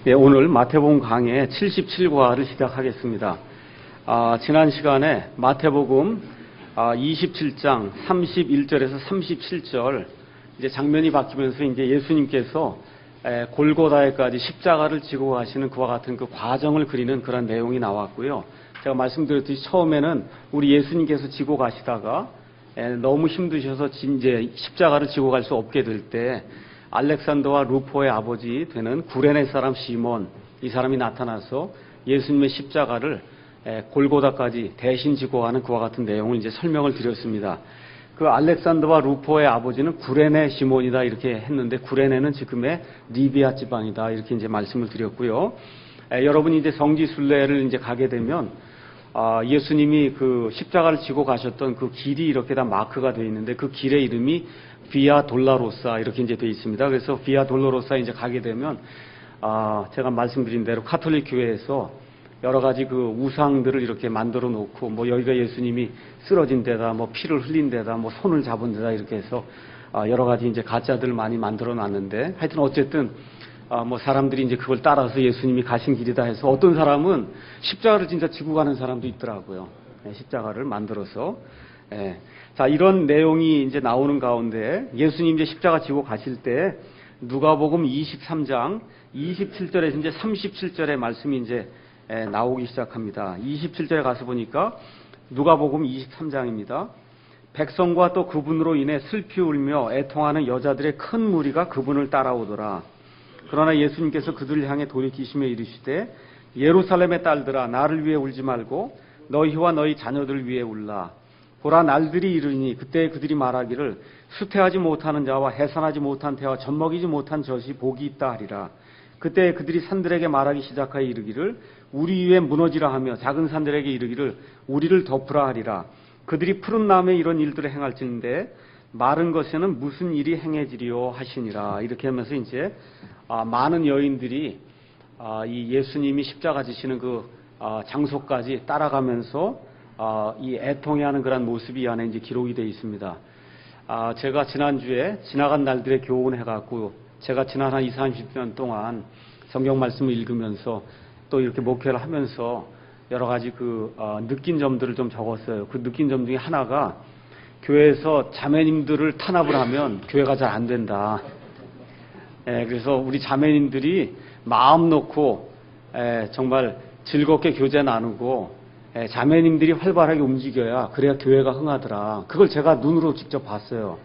예, 오늘 마태복음 강의 77과를 시작하겠습니다. 지난 시간에 마태복음 27장 31절에서 37절 이제 장면이 바뀌면서 이제 예수님께서 골고다에까지 십자가를 지고 가시는 그와 같은 그 과정을 그리는 그런 내용이 나왔고요. 제가 말씀드렸듯이 처음에는 우리 예수님께서 지고 가시다가 너무 힘드셔서 이제 십자가를 지고 갈 수 없게 될 때 알렉산더와 루포의 아버지 되는 구레네 사람 시몬, 이 사람이 나타나서 예수님의 십자가를 골고다까지 대신 지고 가는 그와 같은 내용을 이제 설명을 드렸습니다. 그 알렉산더와 루포의 아버지는 구레네 시몬이다 이렇게 했는데, 구레네는 지금의 리비아 지방이다 이렇게 이제 말씀을 드렸고요. 여러분이 이제 성지 순례를 이제 가게 되면 예수님이 그 십자가를 지고 가셨던 그 길이 이렇게 다 마크가 되어 있는데, 그 길의 이름이 비아 돌라로사 이렇게 이제 되어 있습니다. 그래서 비아 돌라로사 이제 가게 되면 제가 말씀드린 대로 카톨릭 교회에서 여러 가지 그 우상들을 이렇게 만들어 놓고, 뭐 여기가 예수님이 쓰러진 데다, 뭐 피를 흘린 데다, 뭐 손을 잡은 데다 이렇게 해서 여러 가지 이제 가짜들을 많이 만들어 놨는데, 하여튼 어쨌든 뭐 사람들이 이제 그걸 따라서 예수님이 가신 길이다 해서 어떤 사람은 십자가를 진짜 지고 가는 사람도 있더라고요. 십자가를 만들어서. 자, 이런 내용이 이제 나오는 가운데 예수님 이제 십자가 지고 가실 때 누가복음 23장 27절에서 이제 37절의 말씀이 이제 나오기 시작합니다. 27절에 가서 보니까 누가복음 23장입니다. 백성과 또 그분으로 인해 슬피 울며 애통하는 여자들의 큰 무리가 그분을 따라오더라. 그러나 예수님께서 그들을 향해 돌이키시며 이르시되 예루살렘의 딸들아, 나를 위해 울지 말고 너희와 너희 자녀들을 위해 울라. 보라, 날들이 이르니 그때 그들이 말하기를 수태하지 못하는 자와 해산하지 못한 태와 젖먹이지 못한 젖이 복이 있다 하리라. 그때 그들이 산들에게 말하기 시작하여 이르기를 우리 위에 무너지라 하며 작은 산들에게 이르기를 우리를 덮으라 하리라. 그들이 푸른 나무에 이런 일들을 행할지인데 마른 것에는 무슨 일이 행해지리요 하시니라. 이렇게 하면서 이제 많은 여인들이 이 예수님이 십자가 지시는 그 장소까지 따라가면서 이 애통해하는 그런 모습이 이 안에 이제 기록이 되어 있습니다. 제가 지난주에 지나간 날들의 교훈 해갖고 제가 지난 한 20, 30년 동안 성경 말씀을 읽으면서 또 이렇게 목회를 하면서 여러 가지 그 느낀 점들을 좀 적었어요. 그 느낀 점 중에 하나가, 교회에서 자매님들을 탄압을 하면 교회가 잘 안 된다. 그래서 우리 자매님들이 마음 놓고 정말 즐겁게 교제 나누고 자매님들이 활발하게 움직여야 그래야 교회가 흥하더라. 그걸 제가 눈으로 직접 봤어요.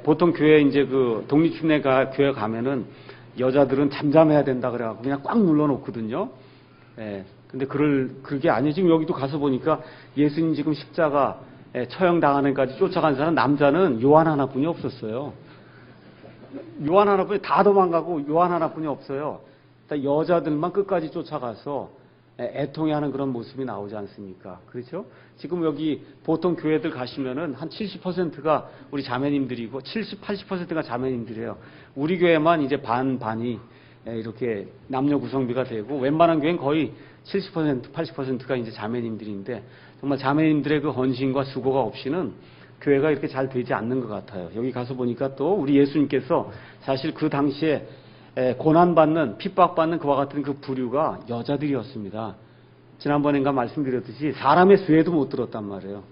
보통 교회 이제 그 독립침례 교회 가면은 여자들은 잠잠해야 된다 그래갖고 그냥 꽉 눌러놓거든요. 근데 그게 아니에요. 지금 여기도 가서 보니까 예수님 지금 십자가 처형당하는 데까지 쫓아간 사람, 남자는 요한 하나뿐이 없었어요. 요한 하나뿐이, 다 도망가고 요한 하나뿐이 없어요. 여자들만 끝까지 쫓아가서 애통해하는 그런 모습이 나오지 않습니까? 그렇죠? 지금 여기 보통 교회들 가시면은 한 70%가 우리 자매님들이고 70, 80%가 자매님들이에요. 우리 교회만 이제 반이 이렇게 남녀 구성비가 되고, 웬만한 교회는 거의 70%, 80%가 이제 자매님들인데, 정말 자매님들의 그 헌신과 수고가 없이는 교회가 이렇게 잘 되지 않는 것 같아요. 여기 가서 보니까 또 우리 예수님께서 사실 그 당시에 고난받는, 핍박받는 그와 같은 그 부류가 여자들이었습니다. 지난번인가 말씀드렸듯이 사람의 쇠도 못 들었단 말이에요.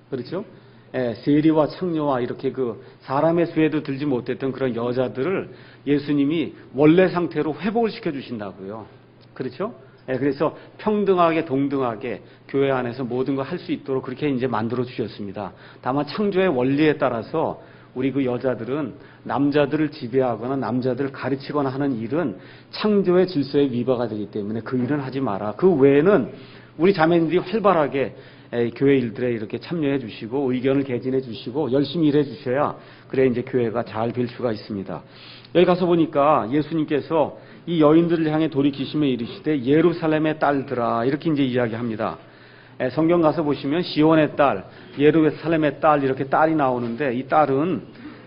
그렇죠? 세리와 창녀와 이렇게 그 사람의 쇠도 들지 못했던 그런 여자들을 예수님이 원래 상태로 회복을 시켜주신다고요. 그렇죠? 그래서 평등하게 동등하게 교회 안에서 모든 걸 할 수 있도록 그렇게 이제 만들어 주셨습니다. 다만 창조의 원리에 따라서 우리 그 여자들은 남자들을 지배하거나 남자들을 가르치거나 하는 일은 창조의 질서에 위배가 되기 때문에 그 일은 하지 마라. 그 외에는 우리 자매님들이 활발하게 교회 일들에 이렇게 참여해 주시고 의견을 개진해 주시고 열심히 일해 주셔야 그래 이제 교회가 잘 될 수가 있습니다. 여기 가서 보니까 예수님께서 이 여인들을 향해 돌이키시며 이르시되 예루살렘의 딸들아, 이렇게 이제 이야기합니다. 성경 가서 보시면 시온의 딸, 예루살렘의 딸, 이렇게 딸이 나오는데, 이 딸은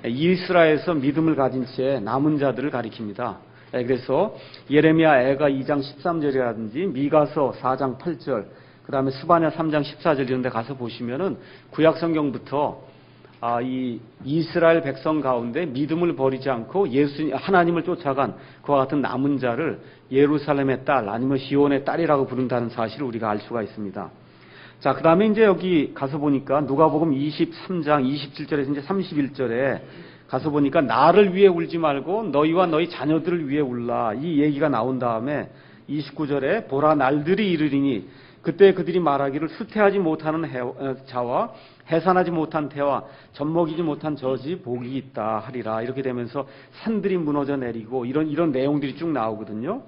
이스라엘에서 믿음을 가진 채 남은 자들을 가리킵니다. 그래서 예레미야 애가 2장 13절이라든지 미가서 4장 8절, 그 다음에 스바냐 3장 14절 이런 데 가서 보시면은 구약 성경부터 이 이스라엘 백성 가운데 믿음을 버리지 않고 하나님을 쫓아간 그와 같은 남은 자를 예루살렘의 딸 아니면 시온의 딸이라고 부른다는 사실을 우리가 알 수가 있습니다. 자, 그 다음에 이제 여기 가서 보니까 누가복음 23장 27절에서 이제 31절에 가서 보니까 나를 위해 울지 말고 너희와 너희 자녀들을 위해 울라. 이 얘기가 나온 다음에 29절에 보라 날들이 이르리니 그때 그들이 말하기를 수태하지 못하는 자와 해산하지 못한 태와 젖먹이지 못한 젖이 복이 있다 하리라. 이렇게 되면서 산들이 무너져 내리고 이런 내용들이 쭉 나오거든요.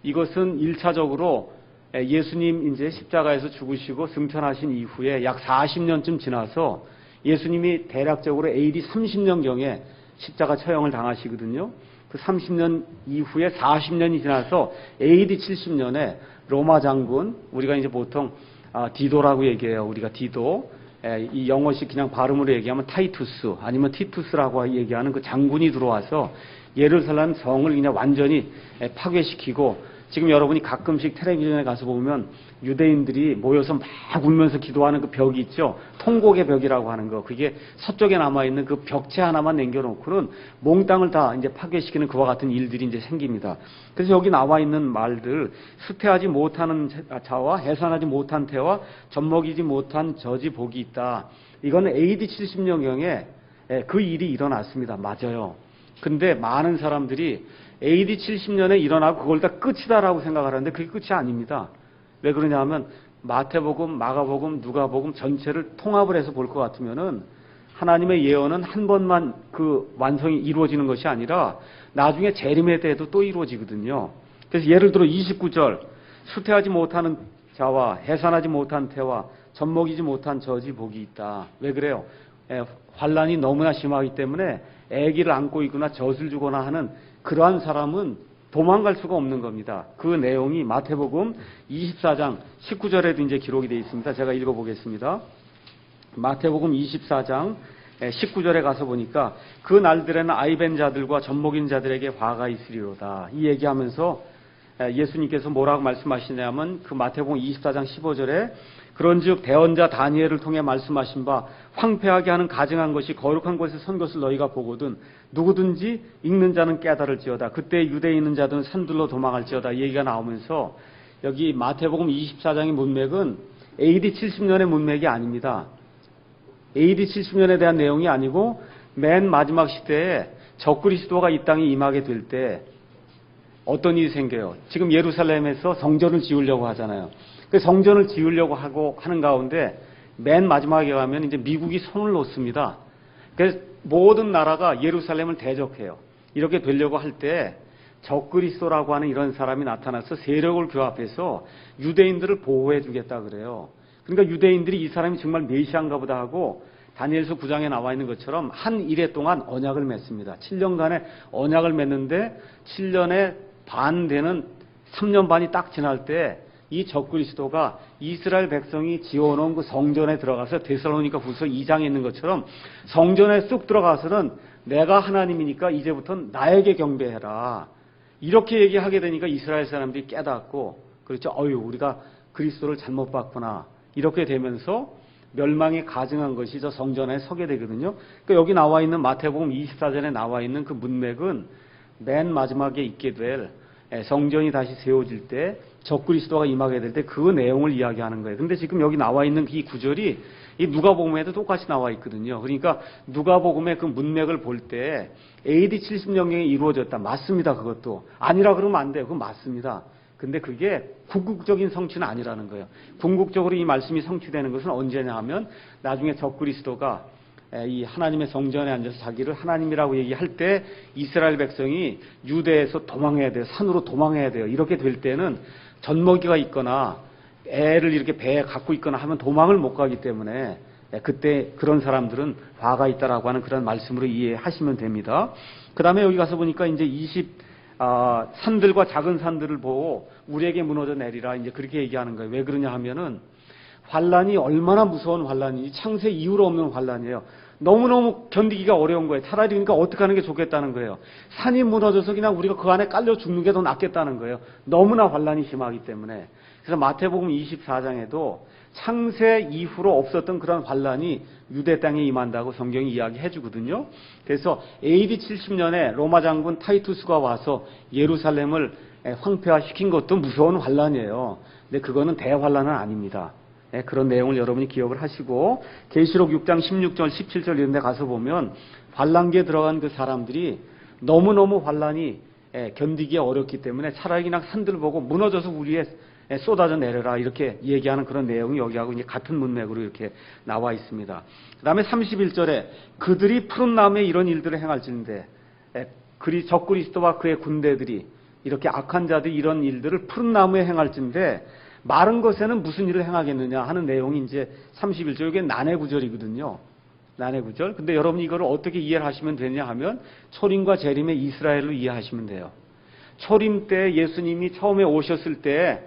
이것은 1차적으로 예수님 이제 십자가에서 죽으시고 승천하신 이후에 약 40년쯤 지나서 예수님이 대략적으로 AD 30년경에 십자가 처형을 당하시거든요. 그 30년 이후에 40년이 지나서 AD 70년에 로마 장군, 우리가 이제 보통 디도라고 얘기해요. 우리가 디도. 이 영어식 그냥 발음으로 얘기하면 타이투스 아니면 티투스라고 얘기하는 그 장군이 들어와서 예루살렘 성을 그냥 완전히 파괴시키고, 지금 여러분이 가끔씩 텔레비전에 가서 보면 유대인들이 모여서 막 울면서 기도하는 그 벽이 있죠. 통곡의 벽이라고 하는 거. 그게 서쪽에 남아있는 그 벽체 하나만 남겨놓고는 몽땅을 다 이제 파괴시키는 그와 같은 일들이 이제 생깁니다. 그래서 여기 나와 있는 말들, 수태하지 못하는 자와 해산하지 못한 태와 젖먹이지 못한 젖이 복이 있다. 이거는 AD 70년경에 그 일이 일어났습니다. 맞아요. 근데 많은 사람들이 AD 70년에 일어나고 그걸 다 끝이다라고 생각하는데 그게 끝이 아닙니다. 왜 그러냐 하면 마태복음, 마가복음, 누가복음 전체를 통합을 해서 볼 것 같으면은 하나님의 예언은 한 번만 그 완성이 이루어지는 것이 아니라 나중에 재림에 대해도 또 이루어지거든요. 그래서 예를 들어 29절 수태하지 못하는 자와 해산하지 못한 태와 젖먹이지 못한 젖이 복이 있다. 왜 그래요? 환란이 너무나 심하기 때문에 아기를 안고 있거나 젖을 주거나 하는 그러한 사람은 도망갈 수가 없는 겁니다. 그 내용이 마태복음 24장 19절에도 이제 기록이 되어 있습니다. 제가 읽어보겠습니다. 마태복음 24장 19절에 가서 보니까 그 날들에는 아이벤 자들과 젖먹인 자들에게 화가 있으리로다. 이 얘기하면서 예수님께서 뭐라고 말씀하시냐면 그 마태복음 24장 15절에 그런즉 대언자 다니엘을 통해 말씀하신 바 황폐하게 하는 가증한 것이 거룩한 곳에 선 것을 너희가 보거든 누구든지 읽는 자는 깨달을지어다. 그때 유대에 있는 자들은 산들로 도망할지어다. 이 얘기가 나오면서 여기 마태복음 24장의 문맥은 AD 70년의 문맥이 아닙니다. AD 70년에 대한 내용이 아니고 맨 마지막 시대에 적그리스도가 이 땅에 임하게 될 때 어떤 일이 생겨요. 지금 예루살렘에서 성전을 지으려고 하잖아요. 그 성전을 지으려고 하는 가운데 맨 마지막에 가면 이제 미국이 손을 놓습니다. 그래서 모든 나라가 예루살렘을 대적해요. 이렇게 되려고 할 때 적그리스도라고 하는 이런 사람이 나타나서 세력을 규합해서 유대인들을 보호해 주겠다 그래요. 그러니까 유대인들이 이 사람이 정말 메시아인가 보다 하고 다니엘서 9장에 나와 있는 것처럼 한 일해 동안 언약을 맺습니다. 7년간의 언약을 맺는데 7년에 반 되는 3년 반이 딱 지날 때 이 적그리스도가 이스라엘 백성이 지어놓은 그 성전에 들어가서 데살로니가 후서 2장에 있는 것처럼 성전에 쑥 들어가서는 내가 하나님이니까 이제부터는 나에게 경배해라. 이렇게 얘기하게 되니까 이스라엘 사람들이 깨닫고 그렇죠. 우리가 그리스도를 잘못 봤구나. 이렇게 되면서 멸망에 가증한 것이 저 성전에 서게 되거든요. 그러니까 여기 나와 있는 마태복음 24절에 나와 있는 그 문맥은 맨 마지막에 있게 될 성전이 다시 세워질 때 적그리스도가 임하게 될 때 그 내용을 이야기하는 거예요. 근데 지금 여기 나와 있는 이 구절이 이 누가복음에도 똑같이 나와 있거든요. 그러니까 누가복음의 그 문맥을 볼 때 AD 70년경에 이루어졌다. 맞습니다. 그것도. 아니라 그러면 안 돼요. 그건 맞습니다. 근데 그게 궁극적인 성취는 아니라는 거예요. 궁극적으로 이 말씀이 성취되는 것은 언제냐 하면 나중에 적그리스도가 이 하나님의 성전에 앉아서 자기를 하나님이라고 얘기할 때 이스라엘 백성이 유대에서 도망해야 돼요. 산으로 도망해야 돼요. 이렇게 될 때는 젖먹이가 있거나 애를 이렇게 배에 갖고 있거나 하면 도망을 못 가기 때문에 그때 그런 사람들은 화가 있다라고 하는 그런 말씀으로 이해하시면 됩니다. 그 다음에 여기 가서 보니까 이제 산들과 작은 산들을 보고 우리에게 무너져 내리라 이제 그렇게 얘기하는 거예요. 왜 그러냐 하면은 환란이 얼마나 무서운 환란이지 창세 이후로 없는 환란이에요. 너무너무 견디기가 어려운 거예요. 차라리 그러니까 어떻게 하는 게 좋겠다는 거예요. 산이 무너져서 그냥 우리가 그 안에 깔려 죽는 게 더 낫겠다는 거예요. 너무나 환란이 심하기 때문에. 그래서 마태복음 24장에도 창세 이후로 없었던 그런 환란이 유대 땅에 임한다고 성경이 이야기해 주거든요. 그래서 AD 70년에 로마 장군 타이투스가 와서 예루살렘을 황폐화시킨 것도 무서운 환란이에요. 근데 그거는 대환란은 아닙니다. 그런 내용을 여러분이 기억을 하시고 계시록 6장 16절 17절 이런 데 가서 보면 환란기에 들어간 그 사람들이 너무너무 환란이 견디기 어렵기 때문에 차라리 그냥 산들 보고 무너져서 우리에 쏟아져 내려라 이렇게 얘기하는 그런 내용이 여기하고 이제 같은 문맥으로 이렇게 나와 있습니다. 그 다음에 31절에 그들이 푸른 나무에 이런 일들을 행할지인데 적그리스도와 그의 군대들이 이렇게 악한 자들이 이런 일들을 푸른 나무에 행할지인데 마른 것에는 무슨 일을 행하겠느냐 하는 내용이 이제 31절, 이게 난해 구절이거든요. 난해 구절. 근데 여러분이 이거를 어떻게 이해를 하시면 되냐 하면 초림과 재림의 이스라엘로 이해하시면 돼요. 초림 때 예수님이 처음에 오셨을 때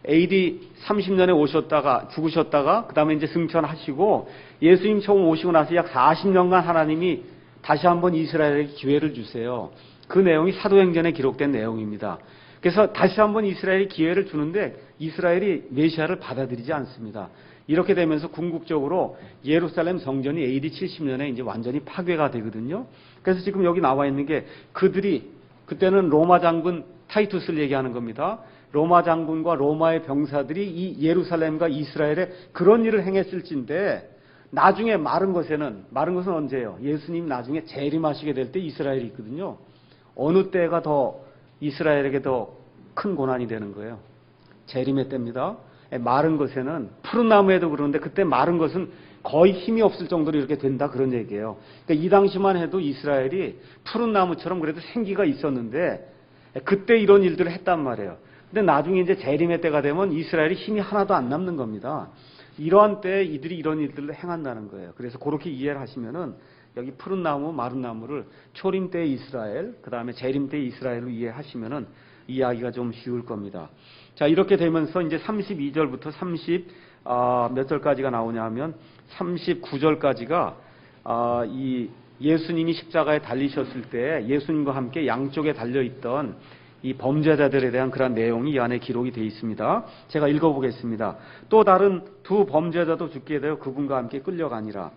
AD 30년에 오셨다가 죽으셨다가 그 다음에 이제 승천하시고 예수님 처음 오시고 나서 약 40년간 하나님이 다시 한번 이스라엘에게 기회를 주세요. 그 내용이 사도행전에 기록된 내용입니다. 그래서 다시 한번 이스라엘이 기회를 주는데 이스라엘이 메시아를 받아들이지 않습니다. 이렇게 되면서 궁극적으로 예루살렘 성전이 AD 70년에 이제 완전히 파괴가 되거든요. 그래서 지금 여기 나와 있는 게 그들이 그때는 로마 장군 타이투스를 얘기하는 겁니다. 로마 장군과 로마의 병사들이 이 예루살렘과 이스라엘에 그런 일을 행했을진데 나중에 마른 것은 언제예요? 예수님 나중에 재림하시게 될 때 이스라엘이 있거든요. 어느 때가 더 이스라엘에게 더 큰 고난이 되는 거예요? 재림의 때입니다. 마른 것에는 푸른 나무에도 그러는데 그때 마른 것은 거의 힘이 없을 정도로 이렇게 된다 그런 얘기예요. 그러니까 이 당시만 해도 이스라엘이 푸른 나무처럼 그래도 생기가 있었는데 그때 이런 일들을 했단 말이에요. 근데 나중에 이제 재림의 때가 되면 이스라엘이 힘이 하나도 안 남는 겁니다. 이러한 때에 이들이 이런 일들을 행한다는 거예요. 그래서 그렇게 이해를 하시면은 여기 푸른 나무, 마른 나무를 초림 때의 이스라엘, 그 다음에 재림 때의 이스라엘로 이해하시면은 이야기가 좀 쉬울 겁니다. 자, 이렇게 되면서 이제 32절부터 몇 절까지가 나오냐 하면 39절까지가 이 예수님이 십자가에 달리셨을 때 예수님과 함께 양쪽에 달려있던 이 범죄자들에 대한 그런 내용이 이 안에 기록이 되어 있습니다. 제가 읽어보겠습니다. 또 다른 두 범죄자도 죽게 되어 그분과 함께 끌려가니라.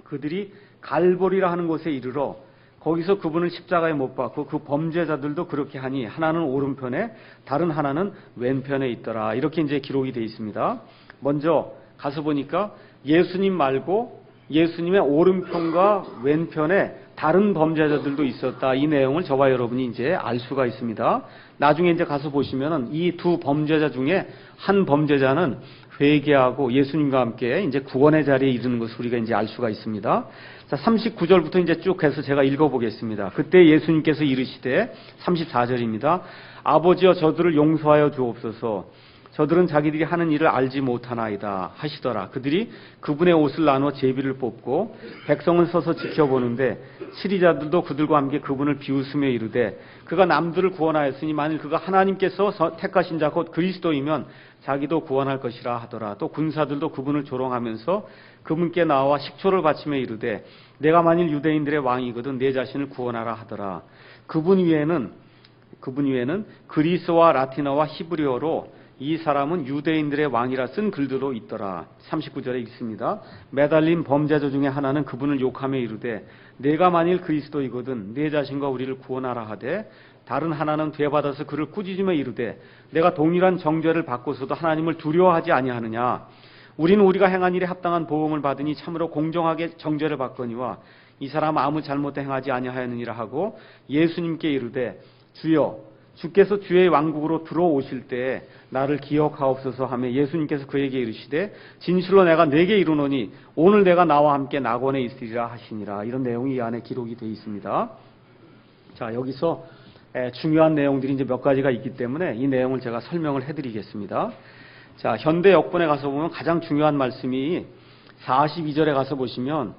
그들이 갈보리라 하는 곳에 이르러 거기서 그분을 십자가에 못 박고 그 범죄자들도 그렇게 하니 하나는 오른편에 다른 하나는 왼편에 있더라. 이렇게 이제 기록이 되어 있습니다. 먼저 가서 보니까 예수님 말고 예수님의 오른편과 왼편에 다른 범죄자들도 있었다. 이 내용을 저와 여러분이 이제 알 수가 있습니다. 나중에 이제 가서 보시면은 이 두 범죄자 중에 한 범죄자는 회개하고 예수님과 함께 이제 구원의 자리에 이르는 것을 우리가 이제 알 수가 있습니다. 자, 39절부터 이제 쭉 해서 제가 읽어보겠습니다. 그때 예수님께서 이르시되 34절입니다. 아버지여 저들을 용서하여 주옵소서. 저들은 자기들이 하는 일을 알지 못하나이다 하시더라. 그들이 그분의 옷을 나누어 제비를 뽑고 백성은 서서 지켜보는데 치리자들도 그들과 함께 그분을 비웃으며 이르되 그가 남들을 구원하였으니 만일 그가 하나님께서 택하신 자 곧 그리스도이면 자기도 구원할 것이라 하더라. 또 군사들도 그분을 조롱하면서 그분께 나와 식초를 바치며 이르되 내가 만일 유대인들의 왕이거든 내 자신을 구원하라 하더라. 그분 위에는 그리스와 라틴어와 히브리어로 이 사람은 유대인들의 왕이라 쓴 글들도 있더라. 39절에 있습니다. 매달린 범죄자 중에 하나는 그분을 욕하며 이르되 내가 만일 그리스도이거든 내 자신과 우리를 구원하라 하되 다른 하나는 되받아서 그를 꾸짖으며 이르되 내가 동일한 정죄를 받고서도 하나님을 두려워하지 아니하느냐. 우리는 우리가 행한 일에 합당한 보응을 받으니 참으로 공정하게 정죄를 받거니와 이 사람 아무 잘못도 행하지 아니하였느니라 하고 예수님께 이르되 주여 주께서 주의 왕국으로 들어오실 때에 나를 기억하옵소서 하며 예수님께서 그에게 이르시되 진실로 내가 네게 이르노니 오늘 내가 나와 함께 낙원에 있으리라 하시니라. 이런 내용이 이 안에 기록이 되어 있습니다. 자, 여기서 중요한 내용들이 이제 몇 가지가 있기 때문에 이 내용을 제가 설명을 해드리겠습니다. 자, 현대 역본에 가서 보면 가장 중요한 말씀이 42절에 가서 보시면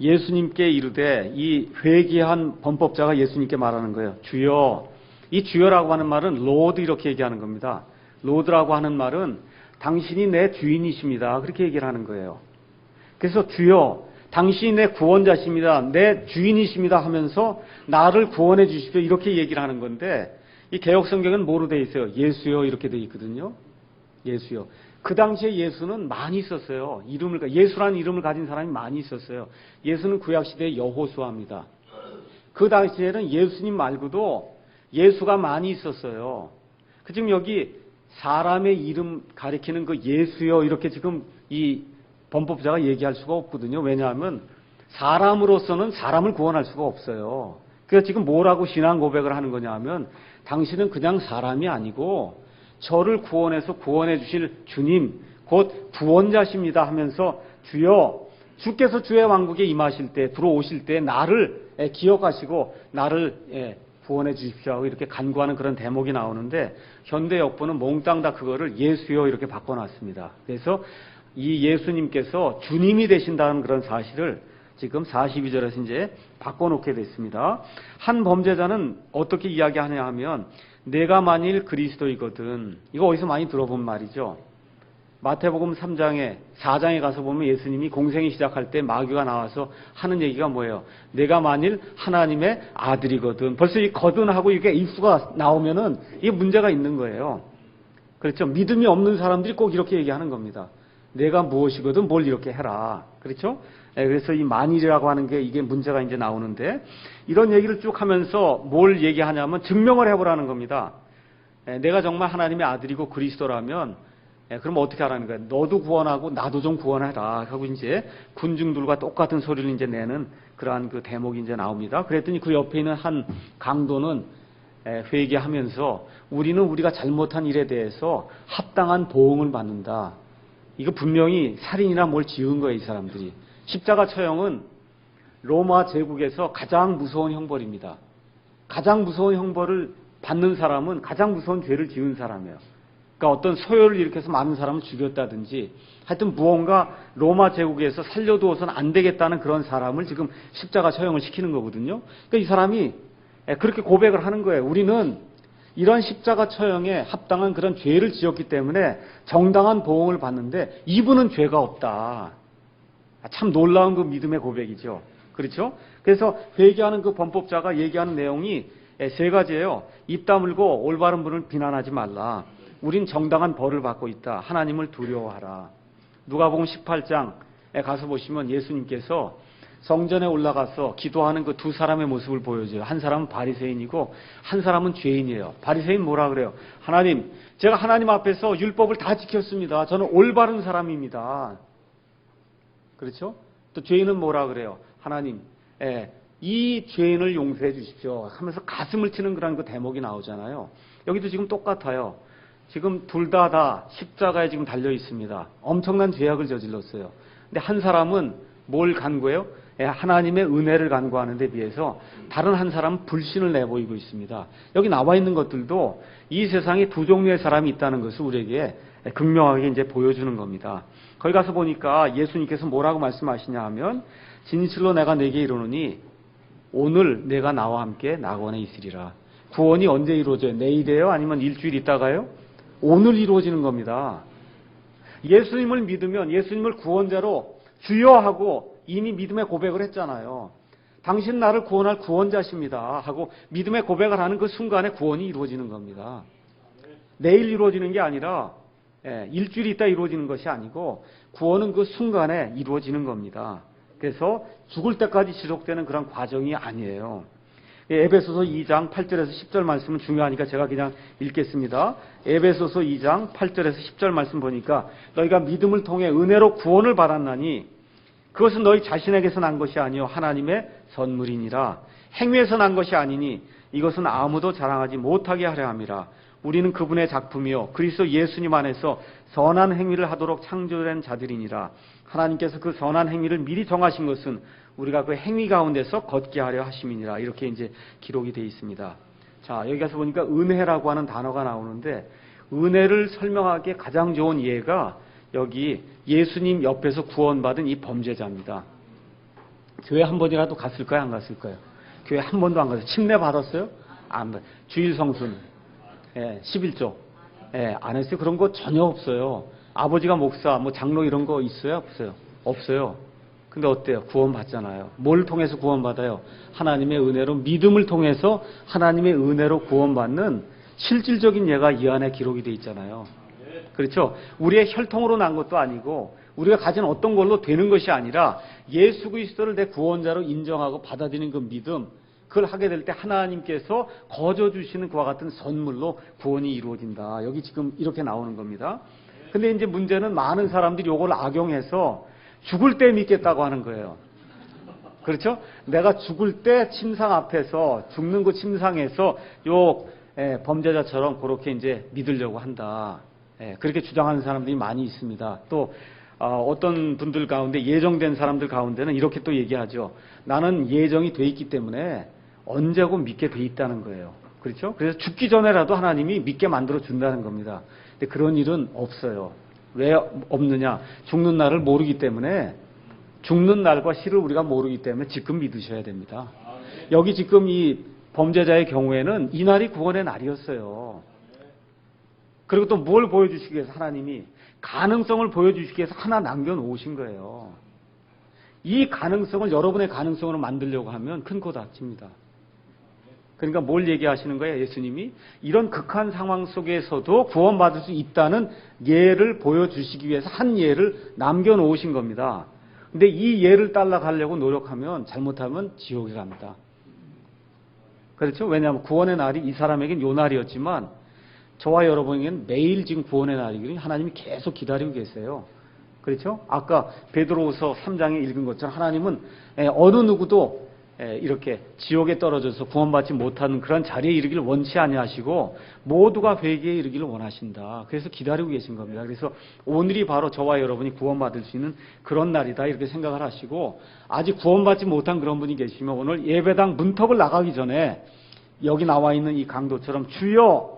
예수님께 이르되 이 회개한 범법자가 예수님께 말하는 거예요. 주여. 이 주여라고 하는 말은 로드 이렇게 얘기하는 겁니다. 로드라고 하는 말은 당신이 내 주인이십니다. 그렇게 얘기를 하는 거예요. 그래서 주여, 당신이 내 구원자십니다. 내 주인이십니다 하면서 나를 구원해 주십시오. 이렇게 얘기를 하는 건데 이 개혁성경은 뭐로 돼 있어요? 예수요 이렇게 돼 있거든요. 예수요. 그 당시에 예수는 많이 있었어요. 예수라는 이름을 가진 사람이 많이 있었어요. 예수는 구약시대의 여호수아입니다. 그 당시에는 예수님 말고도 예수가 많이 있었어요. 지금 여기 사람의 이름 가리키는 그 예수요 이렇게 지금 이 범법자가 얘기할 수가 없거든요. 왜냐하면 사람으로서는 사람을 구원할 수가 없어요. 그래서 지금 뭐라고 신앙 고백을 하는 거냐 하면 당신은 그냥 사람이 아니고 저를 구원해서 구원해 주실 주님 곧 구원자십니다 하면서 주께서 주의 왕국에 임하실 때 들어오실 때 나를 기억하시고 나를 구원해 주십시오 하고 이렇게 간구하는 그런 대목이 나오는데 현대 역보는 몽땅 다 그거를 예수요 이렇게 바꿔놨습니다. 그래서 이 예수님께서 주님이 되신다는 그런 사실을 지금 42절에서 이제 바꿔놓게 됐습니다. 한 범죄자는 어떻게 이야기하냐 하면 내가 만일 그리스도이거든. 이거 어디서 많이 들어본 말이죠. 마태복음 4장에 가서 보면 예수님이 공생이 시작할 때 마귀가 나와서 하는 얘기가 뭐예요? 내가 만일 하나님의 아들이거든. 벌써 이 거든하고 이게 입수가 나오면은 이게 문제가 있는 거예요. 그렇죠? 믿음이 없는 사람들이 꼭 이렇게 얘기하는 겁니다. 내가 무엇이거든 뭘 이렇게 해라. 그렇죠? 그래서 이 만일이라고 하는 게 이게 문제가 이제 나오는데 이런 얘기를 쭉 하면서 뭘 얘기하냐면 증명을 해보라는 겁니다. 내가 정말 하나님의 아들이고 그리스도라면 그럼 어떻게 하라는 거예요? 너도 구원하고 나도 좀 구원해라 하고 이제 군중들과 똑같은 소리를 이제 내는 그러한 그 대목이 이제 나옵니다. 그랬더니 그 옆에 있는 한 강도는 회개하면서 우리는 우리가 잘못한 일에 대해서 합당한 보응을 받는다. 이거 분명히 살인이나 뭘 지은 거예요, 이 사람들이. 십자가 처형은 로마 제국에서 가장 무서운 형벌입니다. 가장 무서운 형벌을 받는 사람은 가장 무서운 죄를 지은 사람이에요. 그러니까 어떤 소요를 일으켜서 많은 사람을 죽였다든지 하여튼 무언가 로마 제국에서 살려두어서는 안 되겠다는 그런 사람을 지금 십자가 처형을 시키는 거거든요. 그러니까 이 사람이 그렇게 고백을 하는 거예요. 우리는 이런 십자가 처형에 합당한 그런 죄를 지었기 때문에 정당한 보응을 받는데 이분은 죄가 없다. 참 놀라운 그 믿음의 고백이죠. 그렇죠? 그래서 회개하는 그 범법자가 얘기하는 내용이 세 가지예요. 입 다물고 올바른 분을 비난하지 말라. 우린 정당한 벌을 받고 있다. 하나님을 두려워하라. 누가복음 18장에 가서 보시면 예수님께서 성전에 올라가서 기도하는 그 두 사람의 모습을 보여줘요. 한 사람은 바리새인이고 한 사람은 죄인이에요. 바리새인 뭐라 그래요? 하나님, 제가 하나님 앞에서 율법을 다 지켰습니다. 저는 올바른 사람입니다. 그렇죠? 또 죄인은 뭐라 그래요? 하나님, 이 죄인을 용서해 주십시오 하면서 가슴을 치는 그런 그 대목이 나오잖아요. 여기도 지금 똑같아요. 지금 둘 다 십자가에 지금 달려 있습니다. 엄청난 죄악을 저질렀어요. 근데 한 사람은 뭘 간구해요? 하나님의 은혜를 간구하는 데 비해서 다른 한 사람은 불신을 내보이고 있습니다. 여기 나와 있는 것들도 이 세상에 두 종류의 사람이 있다는 것을 우리에게 극명하게 이제 보여주는 겁니다. 거기 가서 보니까 예수님께서 뭐라고 말씀하시냐 하면 진실로 내가 네게 이르노니 오늘 내가 나와 함께 낙원에 있으리라. 구원이 언제 이루어져요? 내일이에요? 아니면 일주일 있다가요? 오늘 이루어지는 겁니다. 예수님을 믿으면 예수님을 구원자로 주여 하고 이미 믿음의 고백을 했잖아요. 당신 나를 구원할 구원자십니다 하고 믿음의 고백을 하는 그 순간에 구원이 이루어지는 겁니다. 내일 이루어지는 게 아니라 일주일 있다 이루어지는 것이 아니고 구원은 그 순간에 이루어지는 겁니다. 그래서 죽을 때까지 지속되는 그런 과정이 아니에요. 에베소서 2장 8절에서 10절 말씀은 중요하니까 제가 그냥 읽겠습니다. 에베소서 2장 8절에서 10절 말씀 보니까 너희가 믿음을 통해 은혜로 구원을 받았나니 그것은 너희 자신에게서 난 것이 아니요 하나님의 선물이니라. 행위에서 난 것이 아니니 이것은 아무도 자랑하지 못하게 하려 함이라. 우리는 그분의 작품이요 그리스도 예수님 안에서 선한 행위를 하도록 창조된 자들이니라. 하나님께서 그 선한 행위를 미리 정하신 것은 우리가 그 행위 가운데서 걷게 하려 하심이니라. 이렇게 이제 기록이 되어 있습니다. 자, 여기 가서 보니까 은혜라고 하는 단어가 나오는데 은혜를 설명하기에 가장 좋은 예가 여기 예수님 옆에서 구원받은 이 범죄자입니다. 교회 한 번이라도 갔을까요? 안 갔을까요? 교회 한 번도 안 갔어요. 침례 받았어요? 안 받았어요. 주일 성순 11조 안 했어요. 그런 거 전혀 없어요. 아버지가 목사, 뭐 장로 이런 거 있어요? 없어요? 없어요. 근데 어때요? 구원받잖아요. 뭘 통해서 구원받아요? 하나님의 은혜로, 믿음을 통해서 하나님의 은혜로 구원받는 실질적인 예가 이 안에 기록이 돼 있잖아요. 그렇죠? 우리의 혈통으로 난 것도 아니고 우리가 가진 어떤 걸로 되는 것이 아니라 예수 그리스도를 내 구원자로 인정하고 받아들이는 그 믿음, 그걸 하게 될 때 하나님께서 거저 주시는 그와 같은 선물로 구원이 이루어진다. 여기 지금 이렇게 나오는 겁니다. 근데 이제 문제는 많은 사람들이 이걸 악용해서 죽을 때 믿겠다고 하는 거예요. 그렇죠? 내가 죽을 때 침상 앞에서, 죽는 그 침상에서 범죄자처럼 그렇게 이제 믿으려고 한다. 그렇게 주장하는 사람들이 많이 있습니다. 또 어떤 분들 가운데, 예정된 사람들 가운데는 이렇게 또 얘기하죠. 나는 예정이 돼 있기 때문에 언제고 믿게 돼 있다는 거예요. 그렇죠? 그래서 죽기 전에라도 하나님이 믿게 만들어 준다는 겁니다. 근데 그런 일은 없어요. 왜 없느냐? 죽는 날을 모르기 때문에, 죽는 날과 시를 우리가 모르기 때문에 지금 믿으셔야 됩니다. 여기 지금 이 범죄자의 경우에는 이 날이 구원의 날이었어요. 그리고 또 뭘 보여주시기 위해서 하나님이 가능성을 보여주시기 위해서 하나 남겨놓으신 거예요. 이 가능성을 여러분의 가능성으로 만들려고 하면 큰 코 다칩니다. 그러니까 뭘 얘기하시는 거예요? 예수님이 이런 극한 상황 속에서도 구원받을 수 있다는 예를 보여주시기 위해서 한 예를 남겨놓으신 겁니다. 근데 이 예를 따라가려고 노력하면, 잘못하면 지옥에 갑니다. 그렇죠? 왜냐하면 구원의 날이 이 사람에겐 요 날이었지만 저와 여러분에게는 매일 지금 구원의 날이거든요. 하나님이 계속 기다리고 계세요. 그렇죠? 아까 베드로후서 3장에 읽은 것처럼 하나님은 어느 누구도 이렇게 지옥에 떨어져서 구원받지 못하는 그런 자리에 이르기를 원치 아니하시고 모두가 회개에 이르기를 원하신다. 그래서 기다리고 계신 겁니다. 그래서 오늘이 바로 저와 여러분이 구원받을 수 있는 그런 날이다, 이렇게 생각을 하시고, 아직 구원받지 못한 그런 분이 계시면 오늘 예배당 문턱을 나가기 전에 여기 나와 있는 이 강도처럼 주여,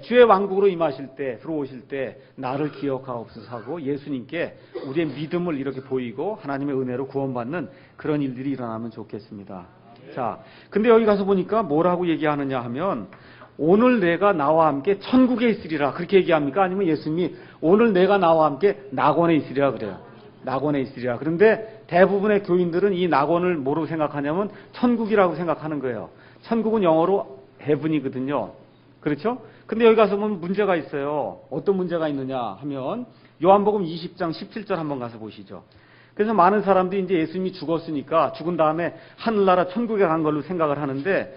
주의 왕국으로 임하실 때, 들어오실 때 나를 기억하옵소서 하고 예수님께 우리의 믿음을 이렇게 보이고 하나님의 은혜로 구원받는 그런 일들이 일어나면 좋겠습니다. 자, 근데 여기 가서 보니까 뭐라고 얘기하느냐 하면, 오늘 내가 나와 함께 천국에 있으리라, 그렇게 얘기합니까? 아니면 예수님이 오늘 내가 나와 함께 낙원에 있으리라 그래요. 낙원에 있으리라. 그런데 대부분의 교인들은 이 낙원을 뭐로 생각하냐면 천국이라고 생각하는 거예요. 천국은 영어로 heaven이거든요. 그렇죠? 근데 여기 가서 보면 문제가 있어요. 어떤 문제가 있느냐 하면 요한복음 20장 17절 한번 가서 보시죠. 그래서 많은 사람들이 이제 예수님이 죽었으니까 죽은 다음에 하늘나라 천국에 간 걸로 생각을 하는데,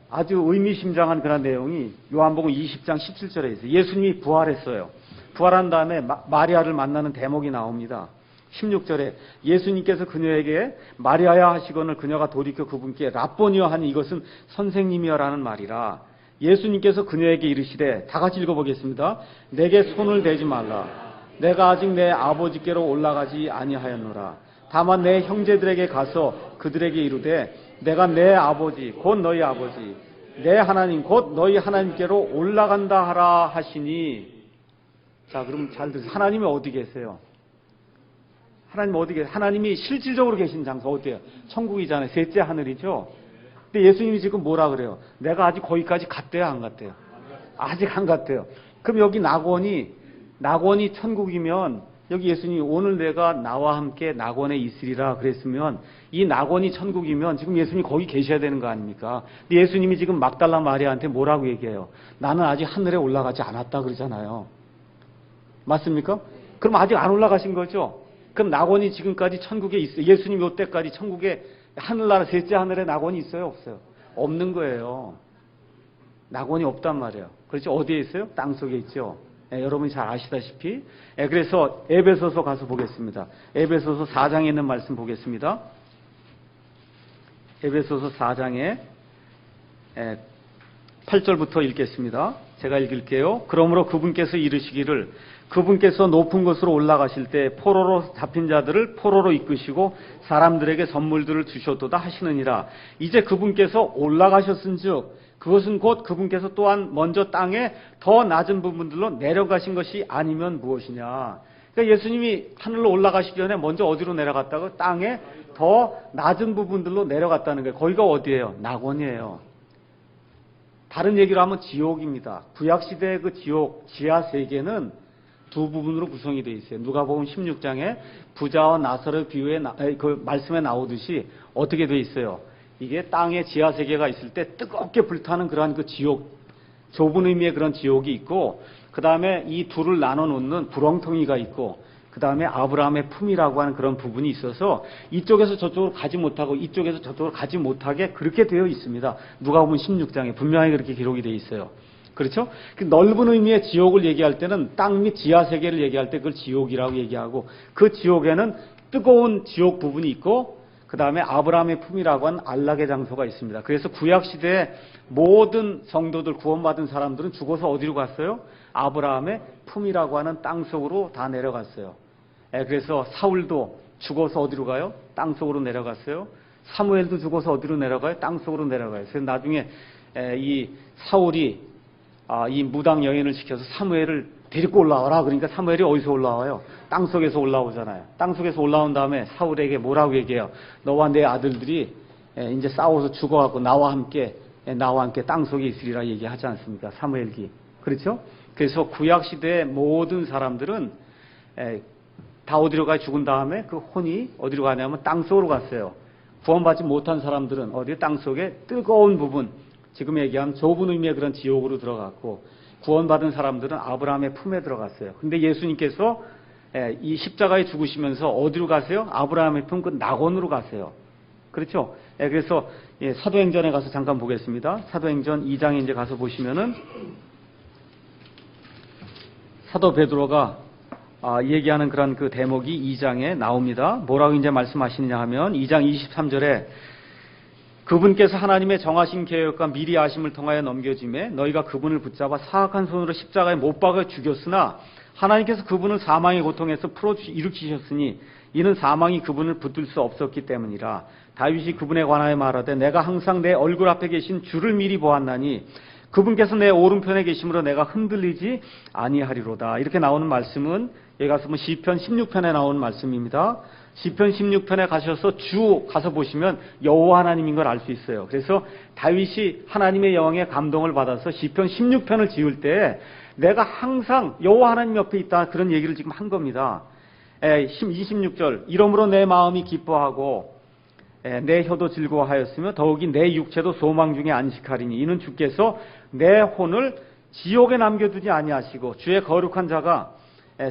아주 의미심장한 그런 내용이 요한복음 20장 17절에 있어요. 예수님이 부활했어요. 부활한 다음에 마리아를 만나는 대목이 나옵니다. 16절에 예수님께서 그녀에게 마리아야 하시거늘 그녀가 돌이켜 그분께 랍보니여 하니 이것은 선생님이여라는 말이라. 예수님께서 그녀에게 이르시되, 다 같이 읽어보겠습니다. 내게 손을 대지 말라. 내가 아직 내 아버지께로 올라가지 아니하였노라. 다만 내 형제들에게 가서 그들에게 이르되 내가 내 아버지 곧 너희 아버지 내 하나님 곧 너희 하나님께로 올라간다 하라 하시니. 자, 그럼 잘 들으세요. 하나님이 어디 계세요? 하나님 어디 계세요? 하나님이 실질적으로 계신 장소 어디예요? 천국이잖아요. 셋째 하늘이죠. 근데 예수님이 지금 뭐라 그래요? 내가 아직 거기까지 갔대요, 안 갔대요? 아직 안 갔대요. 그럼 여기 낙원이 천국이면, 여기 예수님이 오늘 내가 나와 함께 낙원에 있으리라 그랬으면, 이 낙원이 천국이면 지금 예수님이 거기 계셔야 되는 거 아닙니까? 근데 예수님이 지금 막달라 마리아한테 뭐라고 얘기해요? 나는 아직 하늘에 올라가지 않았다 그러잖아요. 맞습니까? 그럼 아직 안 올라가신 거죠? 그럼 낙원이 지금까지 천국에 있어요. 예수님 이때까지 천국에, 하늘나라 셋째 하늘에 낙원이 있어요, 없어요? 없는 거예요. 낙원이 없단 말이에요. 그렇죠? 어디에 있어요? 땅 속에 있죠. 여러분이 잘 아시다시피. 그래서 에베소서 가서 보겠습니다. 에베소서 4장에 있는 말씀 보겠습니다. 에베소서 4장에 8절부터 읽겠습니다. 제가 읽을게요. 그러므로 그분께서 이르시기를, 그분께서 높은 곳으로 올라가실 때 포로로 잡힌 자들을 포로로 이끄시고 사람들에게 선물들을 주셨도다 하시느니라. 이제 그분께서 올라가셨은즉 그것은 곧 그분께서 또한 먼저 땅에 더 낮은 부분들로 내려가신 것이 아니면 무엇이냐. 그러니까 예수님이 하늘로 올라가시기 전에 먼저 어디로 내려갔다고? 땅에 더 낮은 부분들로 내려갔다는 거예요. 거기가 어디예요? 낙원이에요. 다른 얘기로 하면 지옥입니다. 구약시대의 그 지옥, 지하 세계는 두 부분으로 구성이 되어 있어요. 누가복음 16장에 부자와 나사로 비유에 그 말씀에 나오듯이 어떻게 되어 있어요? 이게 땅에 지하 세계가 있을 때 뜨겁게 불타는 그러한 그 지옥, 좁은 의미의 그런 지옥이 있고, 그 다음에 이 둘을 나눠 놓는 구렁텅이가 있고, 그 다음에 아브라함의 품이라고 하는 그런 부분이 있어서 이쪽에서 저쪽으로 가지 못하고 이쪽에서 저쪽으로 가지 못하게 그렇게 되어 있습니다. 누가복음 16장에 분명히 그렇게 기록이 되어 있어요. 그렇죠? 그 넓은 의미의 지옥을 얘기할 때는 땅 및 지하 세계를 얘기할 때 그걸 지옥이라고 얘기하고, 그 지옥에는 뜨거운 지옥 부분이 있고, 그 다음에 아브라함의 품이라고 하는 안락의 장소가 있습니다. 그래서 구약 시대에 모든 성도들, 구원받은 사람들은 죽어서 어디로 갔어요? 아브라함의 품이라고 하는 땅 속으로 다 내려갔어요. 그래서 사울도 죽어서 어디로 가요? 땅 속으로 내려갔어요. 사무엘도 죽어서 어디로 내려가요? 땅 속으로 내려가요. 그래서 나중에 이 사울이 이 무당 여인을 시켜서 사무엘을 데리고 올라와라. 그러니까 사무엘이 어디서 올라와요? 땅 속에서 올라오잖아요. 땅 속에서 올라온 다음에 사울에게 뭐라고 얘기해요? 너와 내 아들들이 이제 싸워서 죽어갖고 나와 함께 땅 속에 있으리라 얘기하지 않습니까? 사무엘기. 그렇죠? 그래서 구약 시대의 모든 사람들은 다 어디로 가요? 죽은 다음에 그 혼이 어디로 가냐면 땅 속으로 갔어요. 구원받지 못한 사람들은 어디 땅 속에 뜨거운 부분, 지금 얘기한 좁은 의미의 그런 지옥으로 들어갔고, 구원받은 사람들은 아브라함의 품에 들어갔어요. 근데 예수님께서 이 십자가에 죽으시면서 어디로 가세요? 아브라함의 품, 그 낙원으로 가세요. 그렇죠? 그래서 사도행전에 가서 잠깐 보겠습니다. 사도행전 2장에 이제 가서 보시면은 사도 베드로가 얘기하는 그런 그 대목이 2장에 나옵니다. 뭐라고 이제 말씀하시느냐 하면 2장 23절에 그분께서 하나님의 정하신 계획과 미리 아심을 통하여 넘겨짐에 너희가 그분을 붙잡아 사악한 손으로 십자가에 못 박아 죽였으나 하나님께서 그분을 사망의 고통에서 풀어 일으키셨으니 이는 사망이 그분을 붙들 수 없었기 때문이라. 다윗이 그분에 관하여 말하되 내가 항상 내 얼굴 앞에 계신 주를 미리 보았나니 그분께서 내 오른편에 계심으로 내가 흔들리지 아니하리로다. 이렇게 나오는 말씀은 여기 가서 시편 16편에 나오는 말씀입니다. 시편 16편에 가셔서 주 가서 보시면 여호와 하나님인 걸 알 수 있어요. 그래서 다윗이 하나님의 영의 감동을 받아서 시편 16편을 지을 때 내가 항상 여호와 하나님 옆에 있다, 그런 얘기를 지금 한 겁니다. 26절 이러므로 내 마음이 기뻐하고 내 혀도 즐거워하였으며 더욱이 내 육체도 소망 중에 안식하리니 이는 주께서 내 혼을 지옥에 남겨두지 아니하시고 주의 거룩한 자가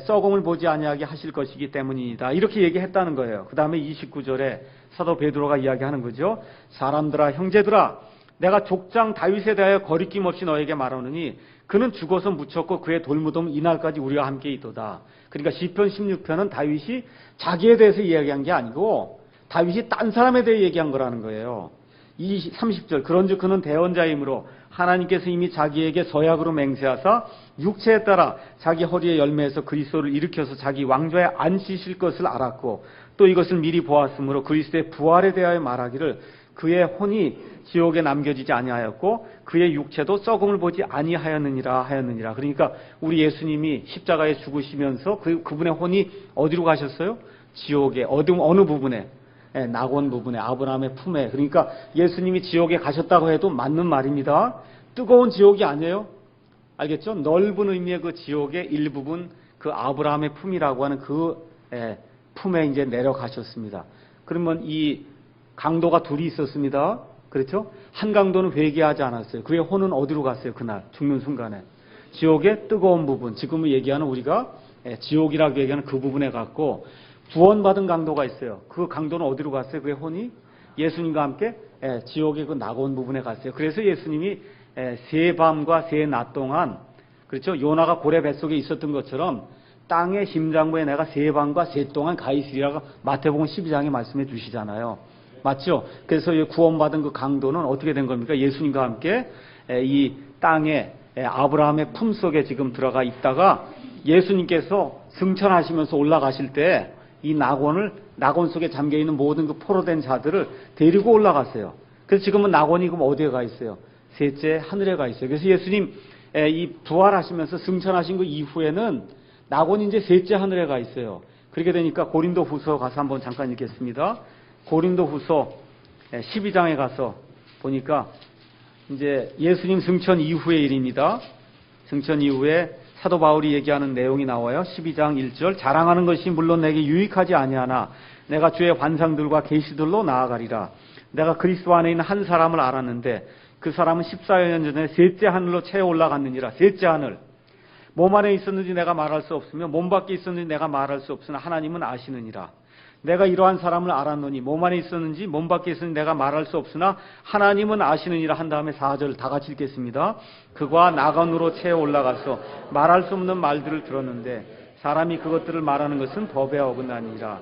썩음을 보지 아니하게 하실 것이기 때문이다. 이렇게 얘기했다는 거예요. 그 다음에 29절에 사도 베드로가 이야기하는 거죠. 사람들아 형제들아 내가 족장 다윗에 대하여 거리낌 없이 너에게 말하노니 그는 죽어서 묻혔고 그의 돌무덤 이날까지 우리와 함께 있도다. 그러니까 시편 16편은 다윗이 자기에 대해서 이야기한 게 아니고 다윗이 딴 사람에 대해 얘기한 거라는 거예요. 30절 그런즉 그는 대언자이므로 하나님께서 이미 자기에게 서약으로 맹세하사 육체에 따라 자기 허리의 열매에서 그리스도를 일으켜서 자기 왕좌에 앉히실 것을 알았고 또 이것을 미리 보았으므로 그리스도의 부활에 대하여 말하기를 그의 혼이 지옥에 남겨지지 아니하였고 그의 육체도 썩음을 보지 아니하였느니라. 그러니까 우리 예수님이 십자가에 죽으시면서 그분의 혼이 어디로 가셨어요? 지옥에. 어느 부분에? 낙원 부분에, 아브라함의 품에. 그러니까 예수님이 지옥에 가셨다고 해도 맞는 말입니다. 뜨거운 지옥이 아니에요. 알겠죠? 넓은 의미의 그 지옥의 일부분, 그 아브라함의 품이라고 하는 그 품에 이제 내려가셨습니다. 그러면 이 강도가 둘이 있었습니다. 그렇죠? 한 강도는 회개하지 않았어요. 그의 혼은 어디로 갔어요? 그날 죽는 순간에 지옥의 뜨거운 부분, 지금은 얘기하는 우리가 지옥이라고 얘기하는 그 부분에 갔고, 구원받은 강도가 있어요. 그 강도는 어디로 갔어요? 그의 혼이 예수님과 함께 지옥의 그 낙원 부분에 갔어요. 그래서 예수님이 세 밤과 세 낮 동안, 그렇죠? 요나가 고래 뱃속에 있었던 것처럼 땅의 심장부에 내가 세 밤과 세 동안 가 있으리라고 마태복음 12장에 말씀해 주시잖아요. 맞죠? 그래서 구원받은 그 강도는 어떻게 된 겁니까? 예수님과 함께 이 땅에 아브라함의 품 속에 지금 들어가 있다가 예수님께서 승천하시면서 올라가실 때 이 낙원 속에 잠겨있는 모든 그 포로된 자들을 데리고 올라갔어요. 그래서 지금은 낙원이 그럼 어디에 가 있어요? 셋째 하늘에 가 있어요. 그래서 예수님 이 부활하시면서 승천하신 그 이후에는 낙원이 이제 셋째 하늘에 가 있어요. 그렇게 되니까 고린도 후서 가서 한번 잠깐 읽겠습니다. 고린도 후서 12장에 가서 보니까 이제 예수님 승천 이후의 일입니다. 승천 이후에 사도 바울이 얘기하는 내용이 나와요. 12장 1절 자랑하는 것이 물론 내게 유익하지 아니하나 내가 주의 환상들과 계시들로 나아가리라. 내가 그리스도 안에 있는 한 사람을 알았는데 그 사람은 14여 년 전에 셋째 하늘로 채워 올라갔느니라. 셋째 하늘. 몸 안에 있었는지 내가 말할 수 없으며 몸 밖에 있었는지 내가 말할 수 없으나 하나님은 아시느니라. 내가 이러한 사람을 알았노니 몸 안에 있었는지 몸 밖에 있었는지 내가 말할 수 없으나 하나님은 아시느니라 한 다음에 4절 다 같이 읽겠습니다. 그가 낙원으로 채워 올라가서 말할 수 없는 말들을 들었는데 사람이 그것들을 말하는 것은 법에 어긋나니라.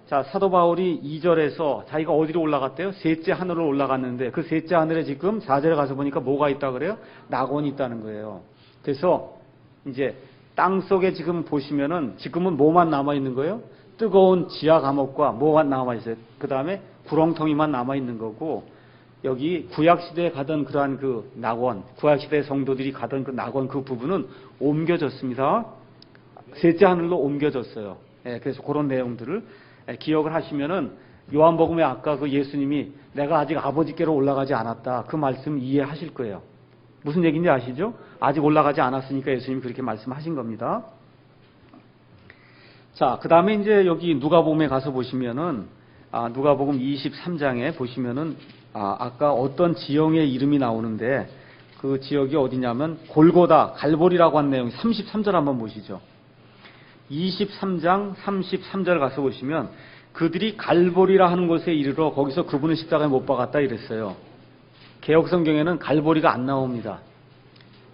자, 사도 바울이 2절에서 자기가 어디로 올라갔대요? 셋째 하늘로 올라갔는데 그 셋째 하늘에 지금 4절에 가서 보니까 뭐가 있다 그래요? 낙원이 있다는 거예요. 그래서 이제 땅 속에 지금 보시면은 지금은 뭐만 남아 있는 거예요? 뜨거운 지하 감옥과 뭐가 남아 있어요? 그 다음에 구렁텅이만 남아 있는 거고 여기 구약 시대에 가던 그러한 그 낙원, 구약 시대 성도들이 가던 그 낙원 그 부분은 옮겨졌습니다. 셋째 하늘로 옮겨졌어요. 예, 그래서 그런 내용들을 기억을 하시면은 요한복음에 아까 그 예수님이 내가 아직 아버지께로 올라가지 않았다 그 말씀 이해하실 거예요. 무슨 얘기인지 아시죠? 아직 올라가지 않았으니까 예수님이 그렇게 말씀하신 겁니다. 자, 그 다음에 이제 여기 누가복음에 가서 보시면은 누가복음 23장에 보시면은 아까 어떤 지형의 이름이 나오는데 그 지역이 어디냐면 골고다 갈보리라고 한 내용 33절 한번 보시죠. 23장 33절 가서 보시면 그들이 갈보리라 하는 곳에 이르러 거기서 그분을 십자가에 못 박았다 이랬어요. 개역 성경에는 갈보리가 안 나옵니다.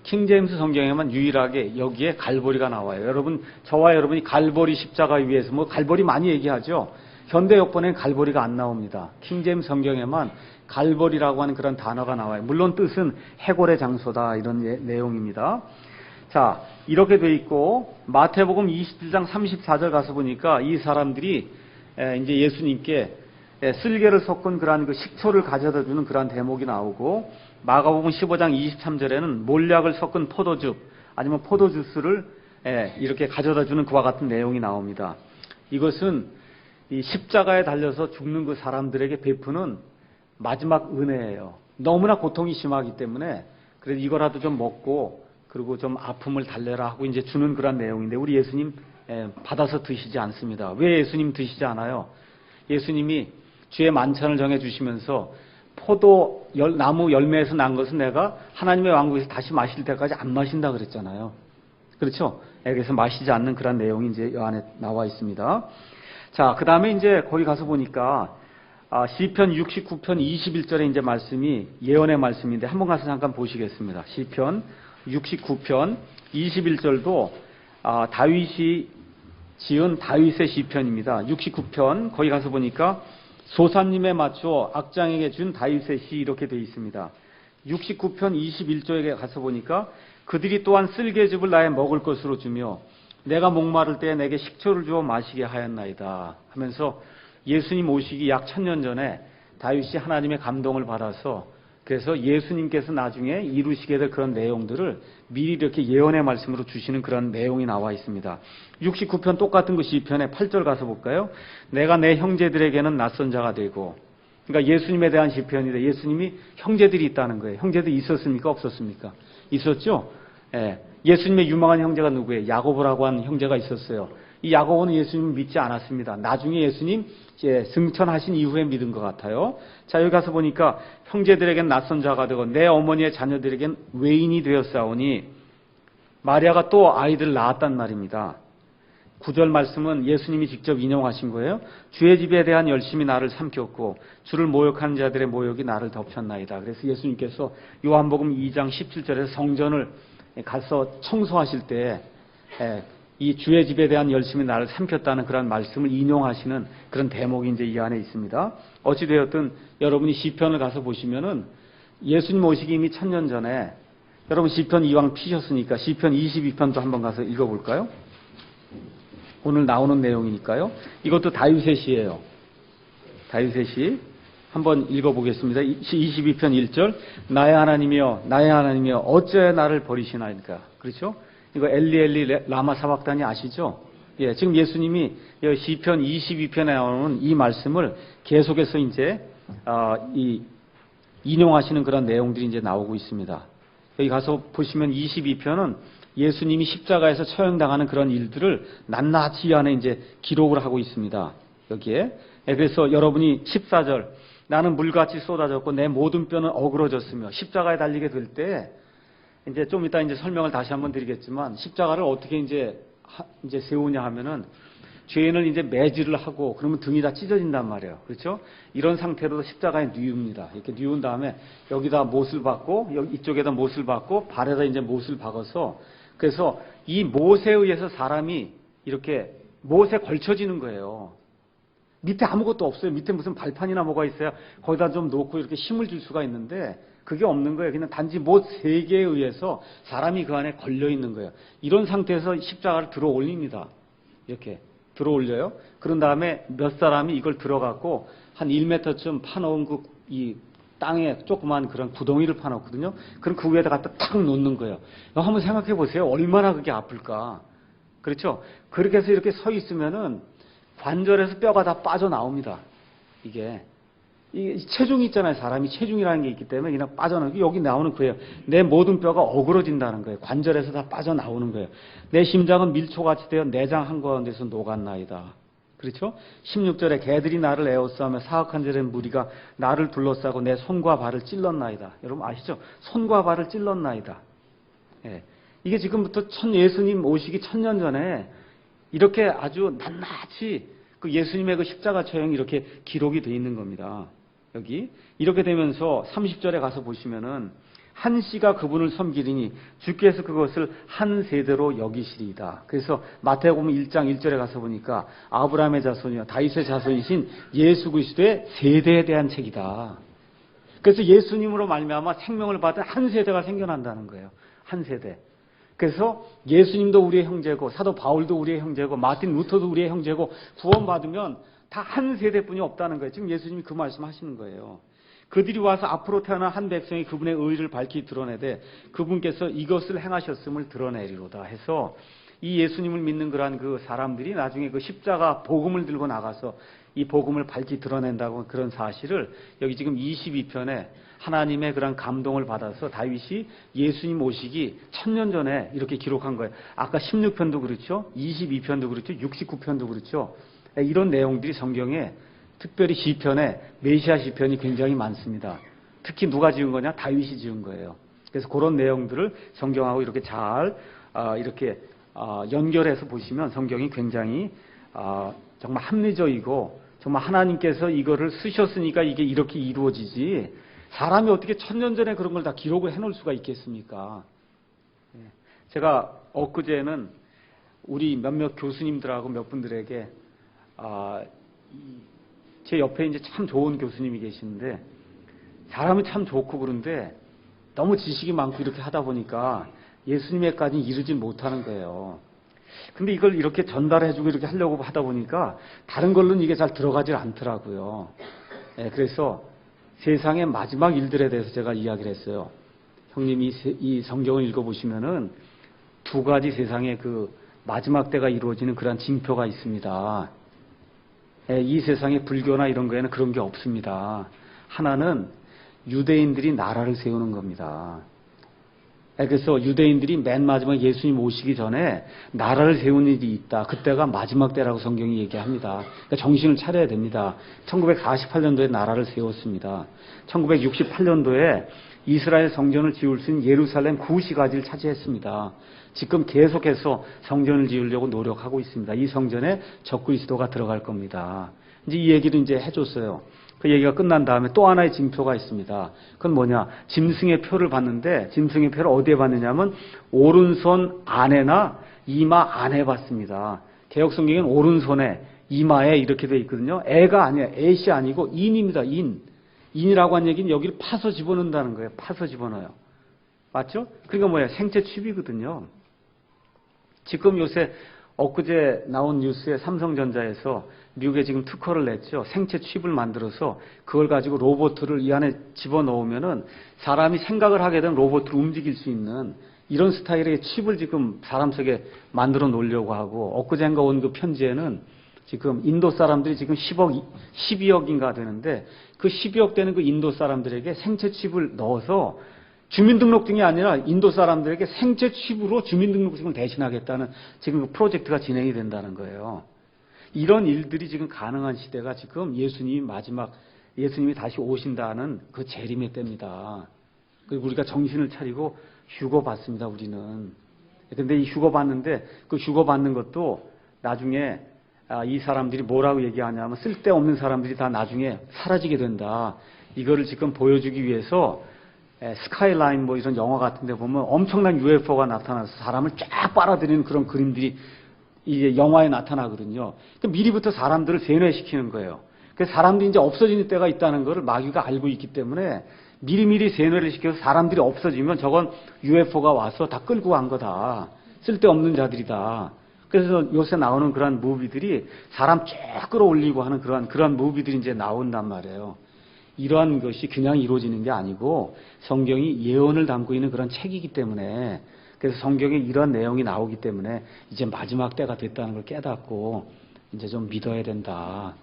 킹제임스 성경에만 유일하게 여기에 갈보리가 나와요. 여러분, 저와 여러분이 갈보리 십자가 위에서 뭐 갈보리 많이 얘기하죠. 현대 역본에는 갈보리가 안 나옵니다. 킹제임스 성경에만 갈보리라고 하는 그런 단어가 나와요. 물론 뜻은 해골의 장소다 이런 내용입니다. 자, 이렇게 돼 있고 마태복음 27장 34절 가서 보니까 이 사람들이 이제 예수님께 쓸개를 섞은 그러한 그 식초를 가져다 주는 그러한 대목이 나오고 마가복음 15장 23절에는 몰약을 섞은 포도즙 아니면 포도주스를 이렇게 가져다 주는 그와 같은 내용이 나옵니다. 이것은 이 십자가에 달려서 죽는 그 사람들에게 베푸는 마지막 은혜예요. 너무나 고통이 심하기 때문에 그래서 이거라도 좀 먹고 그리고 좀 아픔을 달래라 하고 이제 주는 그런 내용인데 우리 예수님 받아서 드시지 않습니다. 왜 예수님 드시지 않아요? 예수님이 주의 만찬을 정해 주시면서 포도 나무 열매에서 난 것은 내가 하나님의 왕국에서 다시 마실 때까지 안 마신다 그랬잖아요. 그렇죠? 그래서 마시지 않는 그런 내용이 이제 이 안에 나와 있습니다. 자, 그 다음에 이제 거기 가서 보니까 시편 69편 21절에 이제 말씀이 예언의 말씀인데 한번 가서 잠깐 보시겠습니다. 시편 69편 21절도 다윗이 지은 다윗의 시편입니다. 69편 거기 가서 보니까 소사님에 맞춰 악장에게 준 다윗의 시 이렇게 되어 있습니다. 69편 21절에 가서 보니까 그들이 또한 쓸개즙을 나의 먹을 것으로 주며 내가 목마를 때 내게 식초를 주어 마시게 하였나이다 하면서 예수님 오시기 약 1000년 전에 다윗이 하나님의 감동을 받아서 그래서 예수님께서 나중에 이루시게 될 그런 내용들을 미리 이렇게 예언의 말씀으로 주시는 그런 내용이 나와 있습니다. 69편 똑같은 그 시편의 8절 가서 볼까요? 내가 내 형제들에게는 낯선 자가 되고 그러니까 예수님에 대한 시편인데 예수님이 형제들이 있다는 거예요. 형제들이 있었습니까? 없었습니까? 있었죠? 예수님의 유망한 형제가 누구예요? 야고보라고 하는 형제가 있었어요. 이 야고보는 예수님을 믿지 않았습니다. 나중에 예수님 승천하신 이후에 믿은 것 같아요. 자, 여기 가서 보니까 형제들에겐 낯선 자가 되고 내 어머니의 자녀들에겐 외인이 되었사오니 마리아가 또 아이들을 낳았단 말입니다. 9절 말씀은 예수님이 직접 인용하신 거예요. 주의 집에 대한 열심이 나를 삼켰고 주를 모욕하는 자들의 모욕이 나를 덮쳤나이다. 그래서 예수님께서 요한복음 2장 17절에서 성전을 가서 청소하실 때 이 주의 집에 대한 열심이 나를 삼켰다는 그런 말씀을 인용하시는 그런 대목이 이제 이 안에 있습니다. 어찌되었든 여러분이 시편을 가서 보시면은 예수님 오시기 이미 1000년 전에 여러분 시편 이왕 피셨으니까 시편 22편도 한번 가서 읽어볼까요? 오늘 나오는 내용이니까요. 이것도 다윗의 시예요. 다윗의 시 한번 읽어보겠습니다. 22편 1절 나의 하나님이여 어째 나를 버리시나이까. 그렇죠? 이거 엘리 라마 사박단이 아시죠? 예, 지금 예수님이 시편 22편에 나오는 이 말씀을 계속해서 이제 인용하시는 그런 내용들이 이제 나오고 있습니다. 여기 가서 보시면 22편은 예수님이 십자가에서 처형당하는 그런 일들을 낱낱이 이 안에 이제 기록을 하고 있습니다. 여기에. 그래서 여러분이 14절, 나는 물같이 쏟아졌고 내 모든 뼈는 어그러졌으며, 십자가에 달리게 될 때 이제 좀 이따 이제 설명을 다시 한번 드리겠지만, 십자가를 어떻게 이제 세우냐 하면은, 죄인을 이제 매질을 하고 그러면 등이 다 찢어진단 말이에요. 그렇죠? 이런 상태로 십자가에 뉘웁니다. 이렇게 뉘운 다음에 여기다 못을 박고, 여기 이쪽에다 못을 박고, 발에다 이제 못을 박아서, 그래서 이 못에 의해서 사람이 이렇게 못에 걸쳐지는 거예요. 밑에 아무것도 없어요. 밑에 무슨 발판이나 뭐가 있어야 거기다 좀 놓고 이렇게 힘을 줄 수가 있는데, 그게 없는 거예요. 그냥 단지 못 3개에 의해서 사람이 그 안에 걸려 있는 거예요. 이런 상태에서 십자가를 들어 올립니다. 이렇게 들어 올려요. 그런 다음에 몇 사람이 이걸 들어갖고 한 1m쯤 파놓은 이 땅에 조그만 그런 구덩이를 파놓거든요. 그럼 그 위에다 갖다 탁 놓는 거예요. 한번 생각해 보세요. 얼마나 그게 아플까. 그렇죠? 그렇게 해서 이렇게 서 있으면은 관절에서 뼈가 다 빠져나옵니다. 이게 체중이 있잖아요. 사람이 체중이라는 게 있기 때문에 그냥 빠져나오고, 여기 나오는 거예요. 내 모든 뼈가 어그러진다는 거예요. 관절에서 다 빠져나오는 거예요. 내 심장은 밀초같이 되어 내장 한가운데서 녹았나이다. 그렇죠? 16절에 개들이 나를 에워싸며 사악한 자의 무리가 나를 둘러싸고 내 손과 발을 찔렀나이다. 여러분 아시죠? 손과 발을 찔렀나이다. 예. 이게 지금부터 예수님 오시기 1000년 전에 이렇게 아주 낱낱이 그 예수님의 그 십자가 처형이 이렇게 기록이 되어 있는 겁니다. 여기 이렇게 되면서 30절에 가서 보시면은 한 씨가 그분을 섬기리니 주께서 그것을 한 세대로 여기시리이다. 그래서 마태복음 1장 1절에 가서 보니까 아브라함의 자손이요 다윗의 자손이신 예수 그리스도의 세대에 대한 책이다. 그래서 예수님으로 말미암아 생명을 받은 한 세대가 생겨난다는 거예요. 한 세대. 그래서 예수님도 우리의 형제고, 사도 바울도 우리의 형제고, 마틴 루터도 우리의 형제고, 구원받으면 다 한 세대뿐이 없다는 거예요. 지금 예수님이 그 말씀하시는 거예요. 그들이 와서 앞으로 태어난 한 백성이 그분의 의를 밝히 드러내되 그분께서 이것을 행하셨음을 드러내리로다 해서, 이 예수님을 믿는 그러한 그 사람들이 나중에 그 십자가 복음을 들고 나가서 이 복음을 밝히 드러낸다고, 그런 사실을 여기 지금 22편에 하나님의 그런 감동을 받아서 다윗이 예수님 오시기 1000년 전에 이렇게 기록한 거예요. 아까 16편도 그렇죠. 22편도 그렇죠. 69편도 그렇죠. 이런 내용들이 성경에, 특별히 시편에 메시아 시편이 굉장히 많습니다. 특히 누가 지은 거냐? 다윗이 지은 거예요. 그래서 그런 내용들을 성경하고 이렇게 잘 이렇게 연결해서 보시면 성경이 굉장히 정말 합리적이고, 정말 하나님께서 이거를 쓰셨으니까 이게 이렇게 이루어지지, 사람이 어떻게 1000년 전에 그런 걸 다 기록을 해놓을 수가 있겠습니까? 제가 엊그제는 우리 몇몇 교수님들하고 몇 분들에게 제 옆에 이제 참 좋은 교수님이 계시는데, 사람은 참 좋고 그런데 너무 지식이 많고 이렇게 하다 보니까 예수님에까지 이르지 못하는 거예요. 근데 이걸 이렇게 전달해주고 이렇게 하려고 하다 보니까 다른 걸로는 이게 잘 들어가질 않더라고요. 그래서 세상의 마지막 일들에 대해서 제가 이야기를 했어요. 형님이 이 성경을 읽어보시면은 2가지 세상의 그 마지막 때가 이루어지는 그런 징표가 있습니다. 이 세상의 불교나 이런 거에는 그런 게 없습니다. 하나는 유대인들이 나라를 세우는 겁니다. 그래서 유대인들이 맨 마지막 예수님 오시기 전에 나라를 세우는 일이 있다. 그때가 마지막 때라고 성경이 얘기합니다. 그러니까 정신을 차려야 됩니다. 1948년도에 나라를 세웠습니다. 1968년도에 이스라엘 성전을 지을 수 있는 예루살렘 구시가지를 차지했습니다. 지금 계속해서 성전을 지으려고 노력하고 있습니다. 이 성전에 적그리스도가 들어갈 겁니다. 이제 이 얘기를 이제 해줬어요. 그 얘기가 끝난 다음에 또 하나의 징표가 있습니다. 그건 뭐냐? 짐승의 표를 봤는데, 짐승의 표를 어디에 봤느냐면 오른손 안에나 이마 안에 봤습니다. 개역성경에는 오른손에 이마에 이렇게 돼 있거든요. 애가 아니에요. 애시 아니고 인입니다. 인. 인이라고 한 얘기는 여기를 파서 집어넣는다는 거예요. 파서 집어넣어요. 맞죠? 그러니까 뭐예요? 생체 칩이거든요. 지금 요새 엊그제 나온 뉴스에 삼성전자에서 미국에 지금 특허를 냈죠. 생체 칩을 만들어서 그걸 가지고 로봇을 이 안에 집어넣으면은 사람이 생각을 하게 되면 로봇을 움직일 수 있는 이런 스타일의 칩을 지금 사람 속에 만들어 놓으려고 하고, 엊그제인가 온 그 편지에는 지금 인도 사람들이 지금 12억인가 되는데 그 12억 되는 그 인도 사람들에게 생체 칩을 넣어서 주민등록증이 아니라 인도 사람들에게 생체 칩으로 주민등록증을 대신하겠다는 지금 그 프로젝트가 진행이 된다는 거예요. 이런 일들이 지금 가능한 시대가 지금 예수님이 다시 오신다는 그 재림의 때입니다. 그리고 우리가 정신을 차리고 휴거 받습니다, 우리는. 근데 이 휴거 받는데 그 휴거 받는 것도 나중에 이 사람들이 뭐라고 얘기하냐면 쓸데없는 사람들이 다 나중에 사라지게 된다. 이거를 지금 보여주기 위해서 스카이라인 뭐 이런 영화 같은 데 보면 엄청난 UFO가 나타나서 사람을 쫙 빨아들이는 그런 그림들이 이제 영화에 나타나거든요. 그러니까 미리부터 사람들을 세뇌시키는 거예요. 그래서 사람들이 이제 없어지는 때가 있다는 것을 마귀가 알고 있기 때문에 미리미리 세뇌를 시켜서 사람들이 없어지면 저건 UFO가 와서 다 끌고 간 거다. 쓸데없는 자들이다. 그래서 요새 나오는 그런 무비들이 사람 쫙 끌어올리고 하는 그러한 무비들이 이제 나온단 말이에요. 이러한 것이 그냥 이루어지는 게 아니고 성경이 예언을 담고 있는 그런 책이기 때문에, 그래서 성경에 이런 내용이 나오기 때문에 이제 마지막 때가 됐다는 걸 깨닫고 이제 좀 믿어야 된다.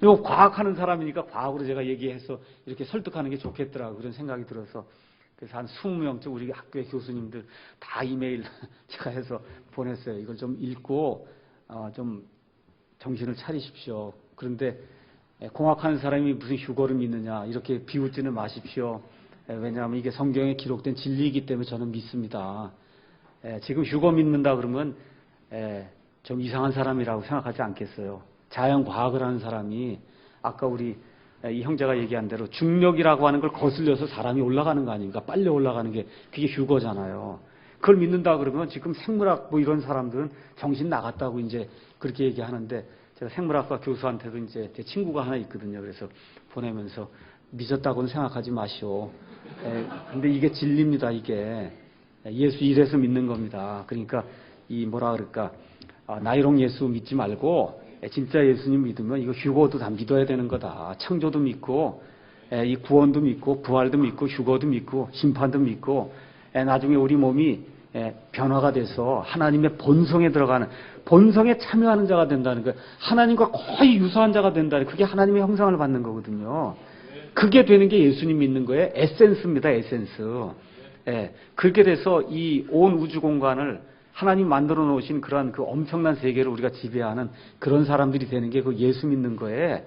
그리고 과학하는 사람이니까 과학으로 제가 얘기해서 이렇게 설득하는 게 좋겠더라고요. 그런 생각이 들어서 그래서 한 20명쯤 우리 학교의 교수님들 다 이메일 제가 해서 보냈어요. 이걸 좀 읽고 좀 정신을 차리십시오. 그런데 공학하는 사람이 무슨 휴거를 믿느냐 이렇게 비웃지는 마십시오. 왜냐하면 이게 성경에 기록된 진리이기 때문에 저는 믿습니다. 지금 휴거 믿는다 그러면 좀 이상한 사람이라고 생각하지 않겠어요. 자연과학을 하는 사람이 아까 우리 이 형제가 얘기한 대로 중력이라고 하는 걸 거슬려서 사람이 올라가는 거 아닙니까? 빨리 올라가는 게 그게 휴거잖아요. 그걸 믿는다 그러면 지금 생물학 뭐 이런 사람들은 정신 나갔다고 이제 그렇게 얘기하는데, 제가 생물학과 교수한테도 이제 제 친구가 하나 있거든요. 그래서 보내면서 믿었다고는 생각하지 마시오. 근데 이게 진리입니다. 이게 예수 이래서 믿는 겁니다. 그러니까 이 뭐라 그럴까, 나이롱 예수 믿지 말고 진짜 예수님 믿으면 이거 휴거도 다 믿어야 되는 거다. 창조도 믿고 이 구원도 믿고 부활도 믿고 휴거도 믿고 심판도 믿고 나중에 우리 몸이 변화가 돼서 하나님의 본성에 들어가는, 본성에 참여하는 자가 된다는 거예요. 하나님과 거의 유사한 자가 된다는, 그게 하나님의 형상을 받는 거거든요. 그게 되는 게 예수님 믿는 거예요. 에센스입니다. 에센스. 그렇게 돼서 이 온 우주 공간을 하나님 만들어 놓으신 그러한 그 엄청난 세계를 우리가 지배하는 그런 사람들이 되는 게 그 예수 믿는 거에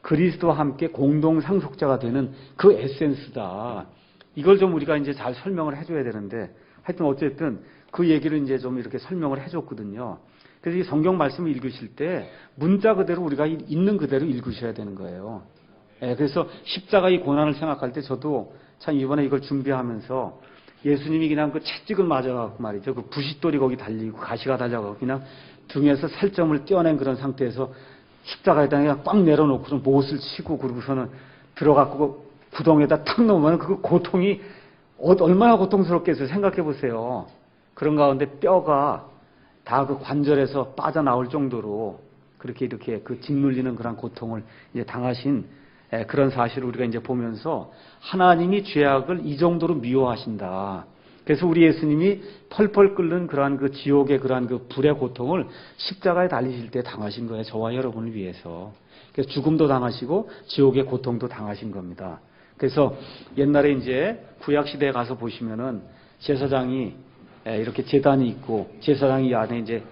그리스도와 함께 공동 상속자가 되는 그 에센스다. 이걸 좀 우리가 이제 잘 설명을 해줘야 되는데, 하여튼 어쨌든 그 얘기를 이제 좀 이렇게 설명을 해줬거든요. 그래서 이 성경 말씀을 읽으실 때 문자 그대로 우리가 있는 그대로 읽으셔야 되는 거예요. 그래서 십자가의 고난을 생각할 때 저도 참 이번에 이걸 준비하면서 예수님이 그냥 그 채찍을 맞아갖고 말이죠. 그 부싯돌이 거기 달리고 가시가 달려가고 그냥 등에서 살점을 떼어낸 그런 상태에서 십자가에다 그냥 꽉 내려놓고서 못을 치고 그러고서는 들어갖고 구덩이에다 탁 넣으면 그 고통이 얼마나 고통스럽겠어요. 생각해 보세요. 그런 가운데 뼈가 다 그 관절에서 빠져나올 정도로 그렇게 이렇게 그 짓눌리는 그런 고통을 이제 당하신 그런 사실을 우리가 이제 보면서 하나님이 죄악을 이 정도로 미워하신다. 그래서 우리 예수님이 펄펄 끓는 그러한 그 지옥의 그러한 그 불의 고통을 십자가에 달리실 때 당하신 거예요. 저와 여러분을 위해서. 그래서 죽음도 당하시고 지옥의 고통도 당하신 겁니다. 그래서 옛날에 이제 구약 시대에 가서 보시면은 제사장이 이렇게 제단이 있고 제사장이 이 안에 이제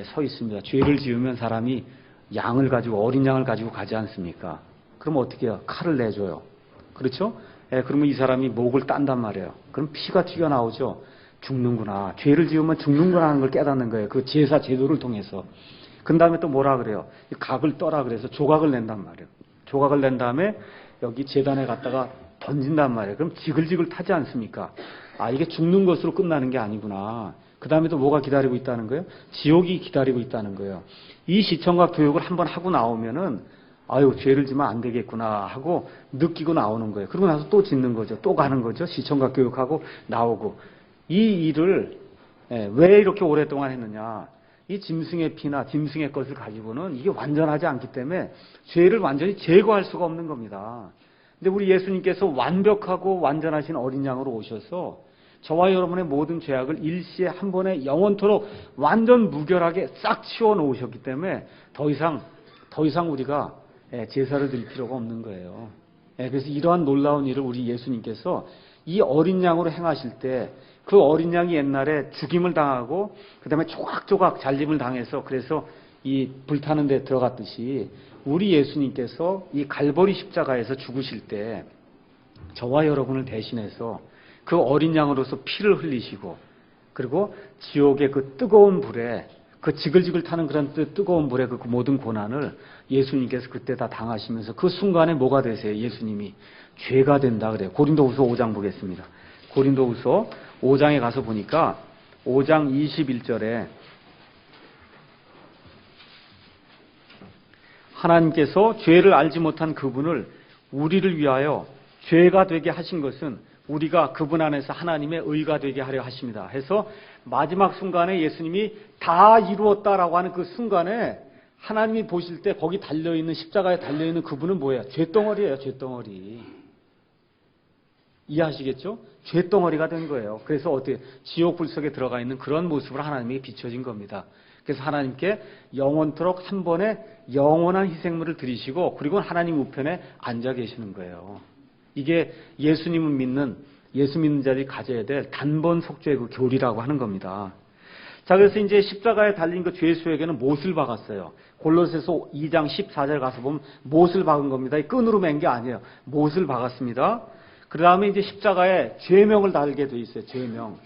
서 있습니다. 죄를 지으면 사람이 양을 가지고 어린 양을 가지고 가지 않습니까? 그럼 어떻게 해요? 칼을 내줘요. 그렇죠? 그러면 이 사람이 목을 딴단 말이에요. 그럼 피가 튀어나오죠. 죽는구나. 죄를 지으면 죽는구나 하는 걸 깨닫는 거예요. 그 제사 제도를 통해서. 그 다음에 또 뭐라 그래요? 각을 떠라 그래서 조각을 낸단 말이에요. 조각을 낸 다음에 여기 제단에 갖다가 던진단 말이에요. 그럼 지글지글 타지 않습니까? 이게 죽는 것으로 끝나는 게 아니구나. 그 다음에 또 뭐가 기다리고 있다는 거예요? 지옥이 기다리고 있다는 거예요. 이 시청각 교육을 한번 하고 나오면은 죄를 지면 안 되겠구나 하고 느끼고 나오는 거예요. 그러고 나서 또 짓는 거죠. 또 가는 거죠. 시청각 교육하고 나오고. 이 일을 왜 이렇게 오랫동안 했느냐. 이 짐승의 피나 짐승의 것을 가지고는 이게 완전하지 않기 때문에 죄를 완전히 제거할 수가 없는 겁니다. 근데 우리 예수님께서 완벽하고 완전하신 어린 양으로 오셔서 저와 여러분의 모든 죄악을 일시에 한 번에 영원토록 완전 무결하게 싹 치워 놓으셨기 때문에 더 이상 우리가 제사를 드릴 필요가 없는 거예요. 그래서 이러한 놀라운 일을 우리 예수님께서 이 어린 양으로 행하실 때 그 어린 양이 옛날에 죽임을 당하고 그다음에 조각조각 잘림을 당해서 그래서 이 불타는 데 들어갔듯이 우리 예수님께서 이 갈보리 십자가에서 죽으실 때 저와 여러분을 대신해서 그 어린 양으로서 피를 흘리시고 그리고 지옥의 그 뜨거운 불에 그 지글지글 타는 그런 뜨거운 불에 그 모든 고난을 예수님께서 그때 다 당하시면서 그 순간에 뭐가 되세요? 예수님이 죄가 된다 그래요. 고린도후서 5장 보겠습니다. 고린도후서 5장에 가서 보니까 5장 21절에 하나님께서 죄를 알지 못한 그분을 우리를 위하여 죄가 되게 하신 것은 우리가 그분 안에서 하나님의 의가 되게 하려 하십니다. 해서 마지막 순간에 예수님이 다 이루었다라고 하는 그 순간에 하나님이 보실 때 거기 달려있는 십자가에 달려있는 그분은 뭐예요? 죄덩어리예요. 죄덩어리. 이해하시겠죠? 죄덩어리가 된 거예요. 그래서 어떻게 지옥 불 속에 들어가 있는 그런 모습으로 하나님에게 비춰진 겁니다. 그래서 하나님께 영원토록 한 번에 영원한 희생물을 드리시고 그리고 하나님 우편에 앉아 계시는 거예요. 이게 예수님을 믿는 예수 믿는 자들이 가져야 될 단번 속죄의 그 교리라고 하는 겁니다. 자, 그래서 이제 십자가에 달린 그 죄수에게는 못을 박았어요. 골로새서 2장 14절 가서 보면 못을 박은 겁니다. 끈으로 맨 게 아니에요. 못을 박았습니다. 그 다음에 이제 십자가에 죄명을 달게 돼 있어요. 죄명.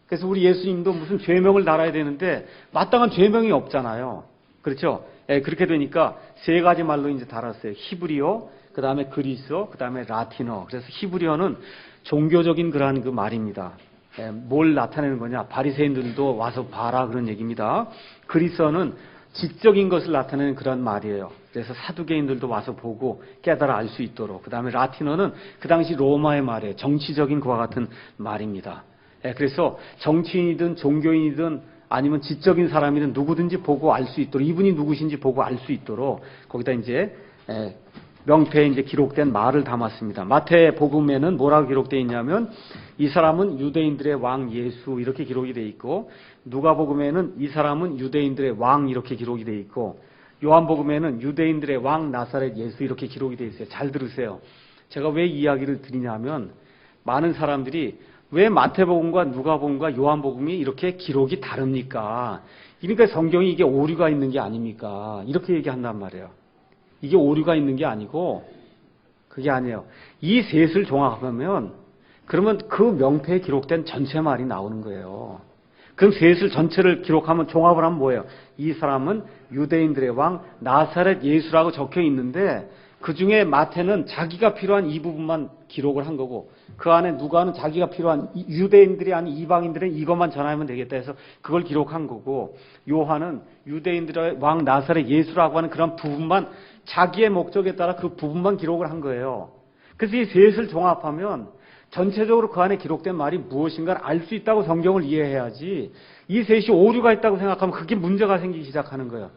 그래서 우리 예수님도 무슨 죄명을 달아야 되는데 마땅한 죄명이 없잖아요. 그렇죠? 예, 그렇게 되니까 세 가지 말로 이제 달았어요. 히브리어, 그 다음에 그리스어, 그 다음에 라틴어. 그래서 히브리어는 종교적인 그러한 그 말입니다. 예, 뭘 나타내는 거냐? 바리새인들도 와서 봐라 그런 얘기입니다. 그리스어는 지적인 것을 나타내는 그런 말이에요. 그래서 사두개인들도 와서 보고 깨달아 알 수 있도록. 그 다음에 라틴어는 그 당시 로마의 말이에요. 정치적인 그와 같은 말입니다. 예, 그래서 정치인이든 종교인이든 아니면 지적인 사람이든 누구든지 보고 알 수 있도록 이분이 누구신지 보고 알 수 있도록 거기다 이제 명패에 이제 기록된 말을 담았습니다. 마태 복음에는 뭐라고 기록되어 있냐면 이 사람은 유대인들의 왕 예수 이렇게 기록이 되어 있고 누가복음에는 이 사람은 유대인들의 왕 이렇게 기록이 되어 있고 요한복음에는 유대인들의 왕 나사렛 예수 이렇게 기록이 되어 있어요. 잘 들으세요. 제가 왜 이 이야기를 드리냐면 많은 사람들이 왜 마태복음과 누가복음과 요한복음이 이렇게 기록이 다릅니까? 그러니까 성경이 이게 오류가 있는 게 아닙니까? 이렇게 얘기한단 말이에요. 이게 오류가 있는 게 아니고 그게 아니에요. 이 셋을 종합하면 그러면 그 명패에 기록된 전체 말이 나오는 거예요. 그럼 셋을 전체를 기록하면 종합을 하면 뭐예요? 이 사람은 유대인들의 왕 나사렛 예수라고 적혀 있는데 그 중에 마태는 자기가 필요한 이 부분만 기록을 한 거고 그 안에 누가는 자기가 필요한 유대인들이 아닌 이방인들은 이것만 전하면 되겠다 해서 그걸 기록한 거고 요한은 유대인들의 왕 나사렛 예수라고 하는 그런 부분만 자기의 목적에 따라 그 부분만 기록을 한 거예요. 그래서 이 셋을 종합하면 전체적으로 그 안에 기록된 말이 무엇인가를 알 수 있다고 성경을 이해해야지 이 셋이 오류가 있다고 생각하면 그게 문제가 생기기 시작하는 거예요.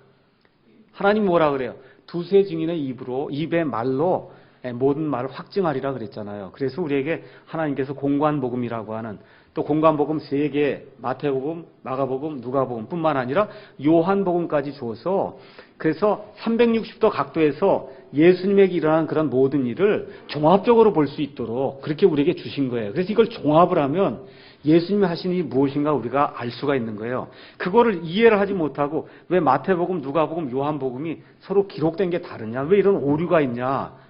하나님 뭐라 그래요? 두세 증인의 입의 말로 모든 말을 확증하리라 그랬잖아요. 그래서 우리에게 하나님께서 공관복음이라고 하는 또 공관복음 3개 마태복음, 마가복음, 누가복음 뿐만 아니라 요한복음까지 주어서 그래서 360도 각도에서 예수님에게 일어나는 그런 모든 일을 종합적으로 볼 수 있도록 그렇게 우리에게 주신 거예요. 그래서 이걸 종합을 하면 예수님이 하신 일이 무엇인가 우리가 알 수가 있는 거예요. 그거를 이해를 하지 못하고 왜 마태복음, 누가복음, 요한복음이 서로 기록된 게 다르냐? 왜 이런 오류가 있냐?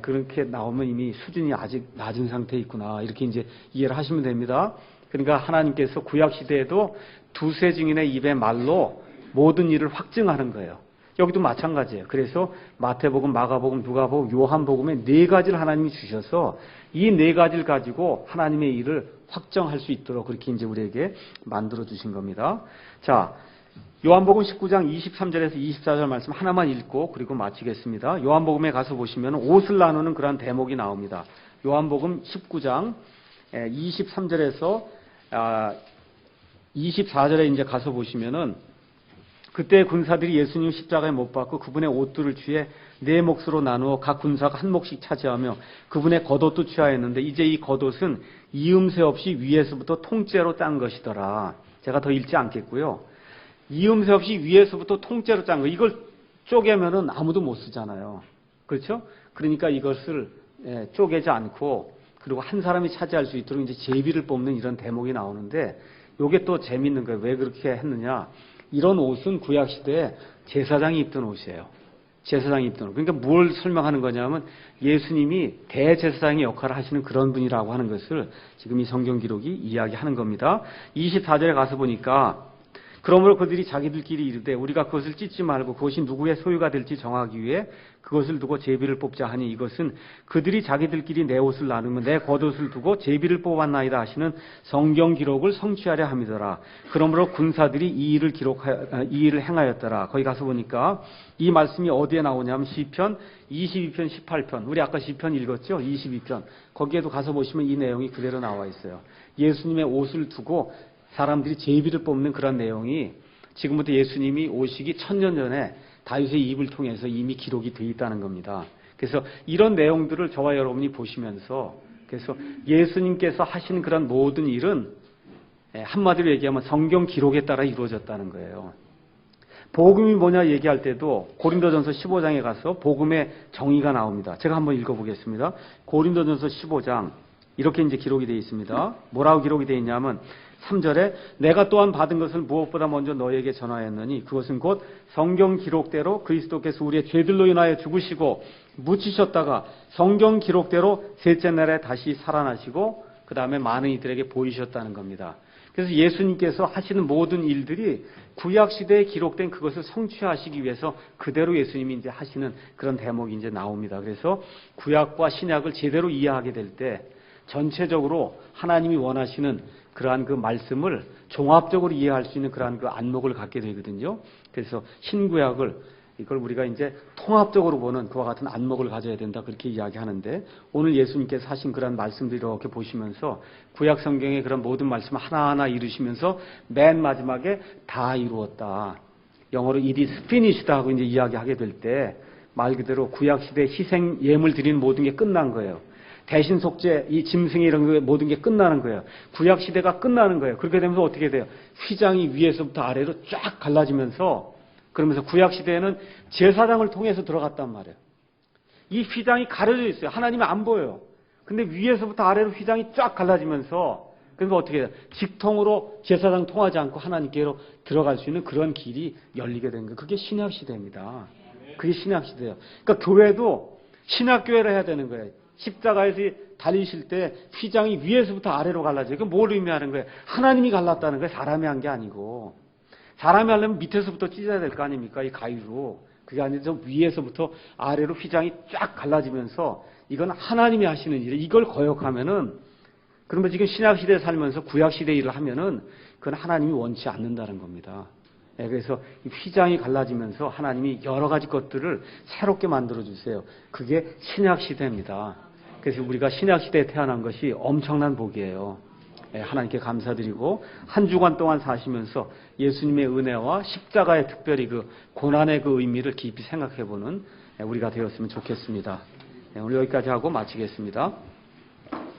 그렇게 나오면 이미 수준이 아직 낮은 상태에 있구나. 이렇게 이제 이해를 하시면 됩니다. 그러니까 하나님께서 구약 시대에도 두세 증인의 입의 말로 모든 일을 확증하는 거예요. 여기도 마찬가지예요. 그래서 마태복음, 마가복음, 누가복음, 요한복음에 4가지를 하나님이 주셔서 이 4가지를 가지고 하나님의 일을 확정할 수 있도록 그렇게 이제 우리에게 만들어 주신 겁니다. 자, 요한복음 19장 23절에서 24절 말씀 하나만 읽고 그리고 마치겠습니다. 요한복음에 가서 보시면 옷을 나누는 그런 대목이 나옵니다. 요한복음 19장 23절에서 24절에 이제 가서 보시면은 그때 군사들이 예수님 십자가에 못 박고 그분의 옷들을 취해 4몫으로 나누어 각 군사가 한 몫씩 차지하며 그분의 겉옷도 취하였는데 이제 이 겉옷은 이음새 없이 위에서부터 통째로 짠 것이더라. 제가 더 읽지 않겠고요. 이음새 없이 위에서부터 통째로 짠 거. 이걸 쪼개면은 아무도 못 쓰잖아요. 그렇죠? 그러니까 이것을 쪼개지 않고 그리고 한 사람이 차지할 수 있도록 이제 제비를 뽑는 이런 대목이 나오는데 요게 또 재밌는 거예요. 왜 그렇게 했느냐. 이런 옷은 구약시대에 제사장이 입던 옷이에요. 제사장이 입던 옷. 그러니까 뭘 설명하는 거냐면 예수님이 대제사장의 역할을 하시는 그런 분이라고 하는 것을 지금 이 성경 기록이 이야기하는 겁니다. 24절에 가서 보니까 그러므로 그들이 자기들끼리 이르되 우리가 그것을 찢지 말고 그것이 누구의 소유가 될지 정하기 위해 그것을 두고 제비를 뽑자 하니 이것은 그들이 자기들끼리 내 옷을 나누면 내 겉옷을 두고 제비를 뽑았나이다 하시는 성경 기록을 성취하려 함이더라. 그러므로 군사들이 이 일을 행하였더라. 거기 가서 보니까 이 말씀이 어디에 나오냐면 시편 22편 18편. 우리 아까 시편 읽었죠? 22편. 거기에도 가서 보시면 이 내용이 그대로 나와 있어요. 예수님의 옷을 두고 사람들이 제비를 뽑는 그런 내용이 지금부터 예수님이 오시기 1000년 전에 다윗의 입을 통해서 이미 기록이 되어 있다는 겁니다. 그래서 이런 내용들을 저와 여러분이 보시면서 그래서 예수님께서 하신 그런 모든 일은 한마디로 얘기하면 성경 기록에 따라 이루어졌다는 거예요. 복음이 뭐냐 얘기할 때도 고린도전서 15장에 가서 복음의 정의가 나옵니다. 제가 한번 읽어보겠습니다. 고린도전서 15장 이렇게 이제 기록이 되어 있습니다. 뭐라고 기록이 되어 있냐면 3절에 내가 또한 받은 것을 무엇보다 먼저 너에게 전하였느니 그것은 곧 성경 기록대로 그리스도께서 우리의 죄들로 인하여 죽으시고 묻히셨다가 성경 기록대로 셋째 날에 다시 살아나시고 그 다음에 많은 이들에게 보이셨다는 겁니다. 그래서 예수님께서 하시는 모든 일들이 구약시대에 기록된 그것을 성취하시기 위해서 그대로 예수님이 이제 하시는 그런 대목이 이제 나옵니다. 그래서 구약과 신약을 제대로 이해하게 될 때 전체적으로 하나님이 원하시는 그러한 그 말씀을 종합적으로 이해할 수 있는 그러한 그 안목을 갖게 되거든요. 그래서 신구약을 이걸 우리가 이제 통합적으로 보는 그와 같은 안목을 가져야 된다 그렇게 이야기하는데 오늘 예수님께서 하신 그런 말씀들 이렇게 보시면서 구약 성경의 그런 모든 말씀을 하나하나 이루시면서 맨 마지막에 다 이루었다. 영어로 it is finished다 하고 이제 이야기하게 될 때 말 그대로 구약 시대 희생 예물 드리는 모든 게 끝난 거예요. 대신 속죄, 이 짐승 이런 거 모든 게 끝나는 거예요. 구약 시대가 끝나는 거예요. 그렇게 되면서 어떻게 돼요? 휘장이 위에서부터 아래로 쫙 갈라지면서 그러면서 구약 시대에는 제사장을 통해서 들어갔단 말이에요. 이 휘장이 가려져 있어요. 하나님이 안 보여요. 근데 위에서부터 아래로 휘장이 쫙 갈라지면서 그러니까 어떻게 해요? 직통으로 제사장 통하지 않고 하나님께로 들어갈 수 있는 그런 길이 열리게 된 거예요. 그게 신약 시대입니다. 그게 신약 시대예요. 그러니까 교회도 신약 교회를 해야 되는 거예요. 십자가에서 달리실 때 휘장이 위에서부터 아래로 갈라져요. 그게 뭘 의미하는 거예요? 하나님이 갈랐다는 거예요. 사람이 한 게 아니고. 사람이 하려면 밑에서부터 찢어야 될 거 아닙니까? 이 가위로. 그게 아니라 위에서부터 아래로 휘장이 쫙 갈라지면서 이건 하나님이 하시는 일이에요. 이걸 거역하면은 그러면 지금 신약 시대에 살면서 구약 시대 일을 하면은 그건 하나님이 원치 않는다는 겁니다. 그래서 이 휘장이 갈라지면서 하나님이 여러 가지 것들을 새롭게 만들어 주세요. 그게 신약 시대입니다. 그래서 우리가 신약 시대에 태어난 것이 엄청난 복이에요. 하나님께 감사드리고 한 주간 동안 사시면서 예수님의 은혜와 십자가의 특별히 그 고난의 그 의미를 깊이 생각해보는 우리가 되었으면 좋겠습니다. 오늘 여기까지 하고 마치겠습니다.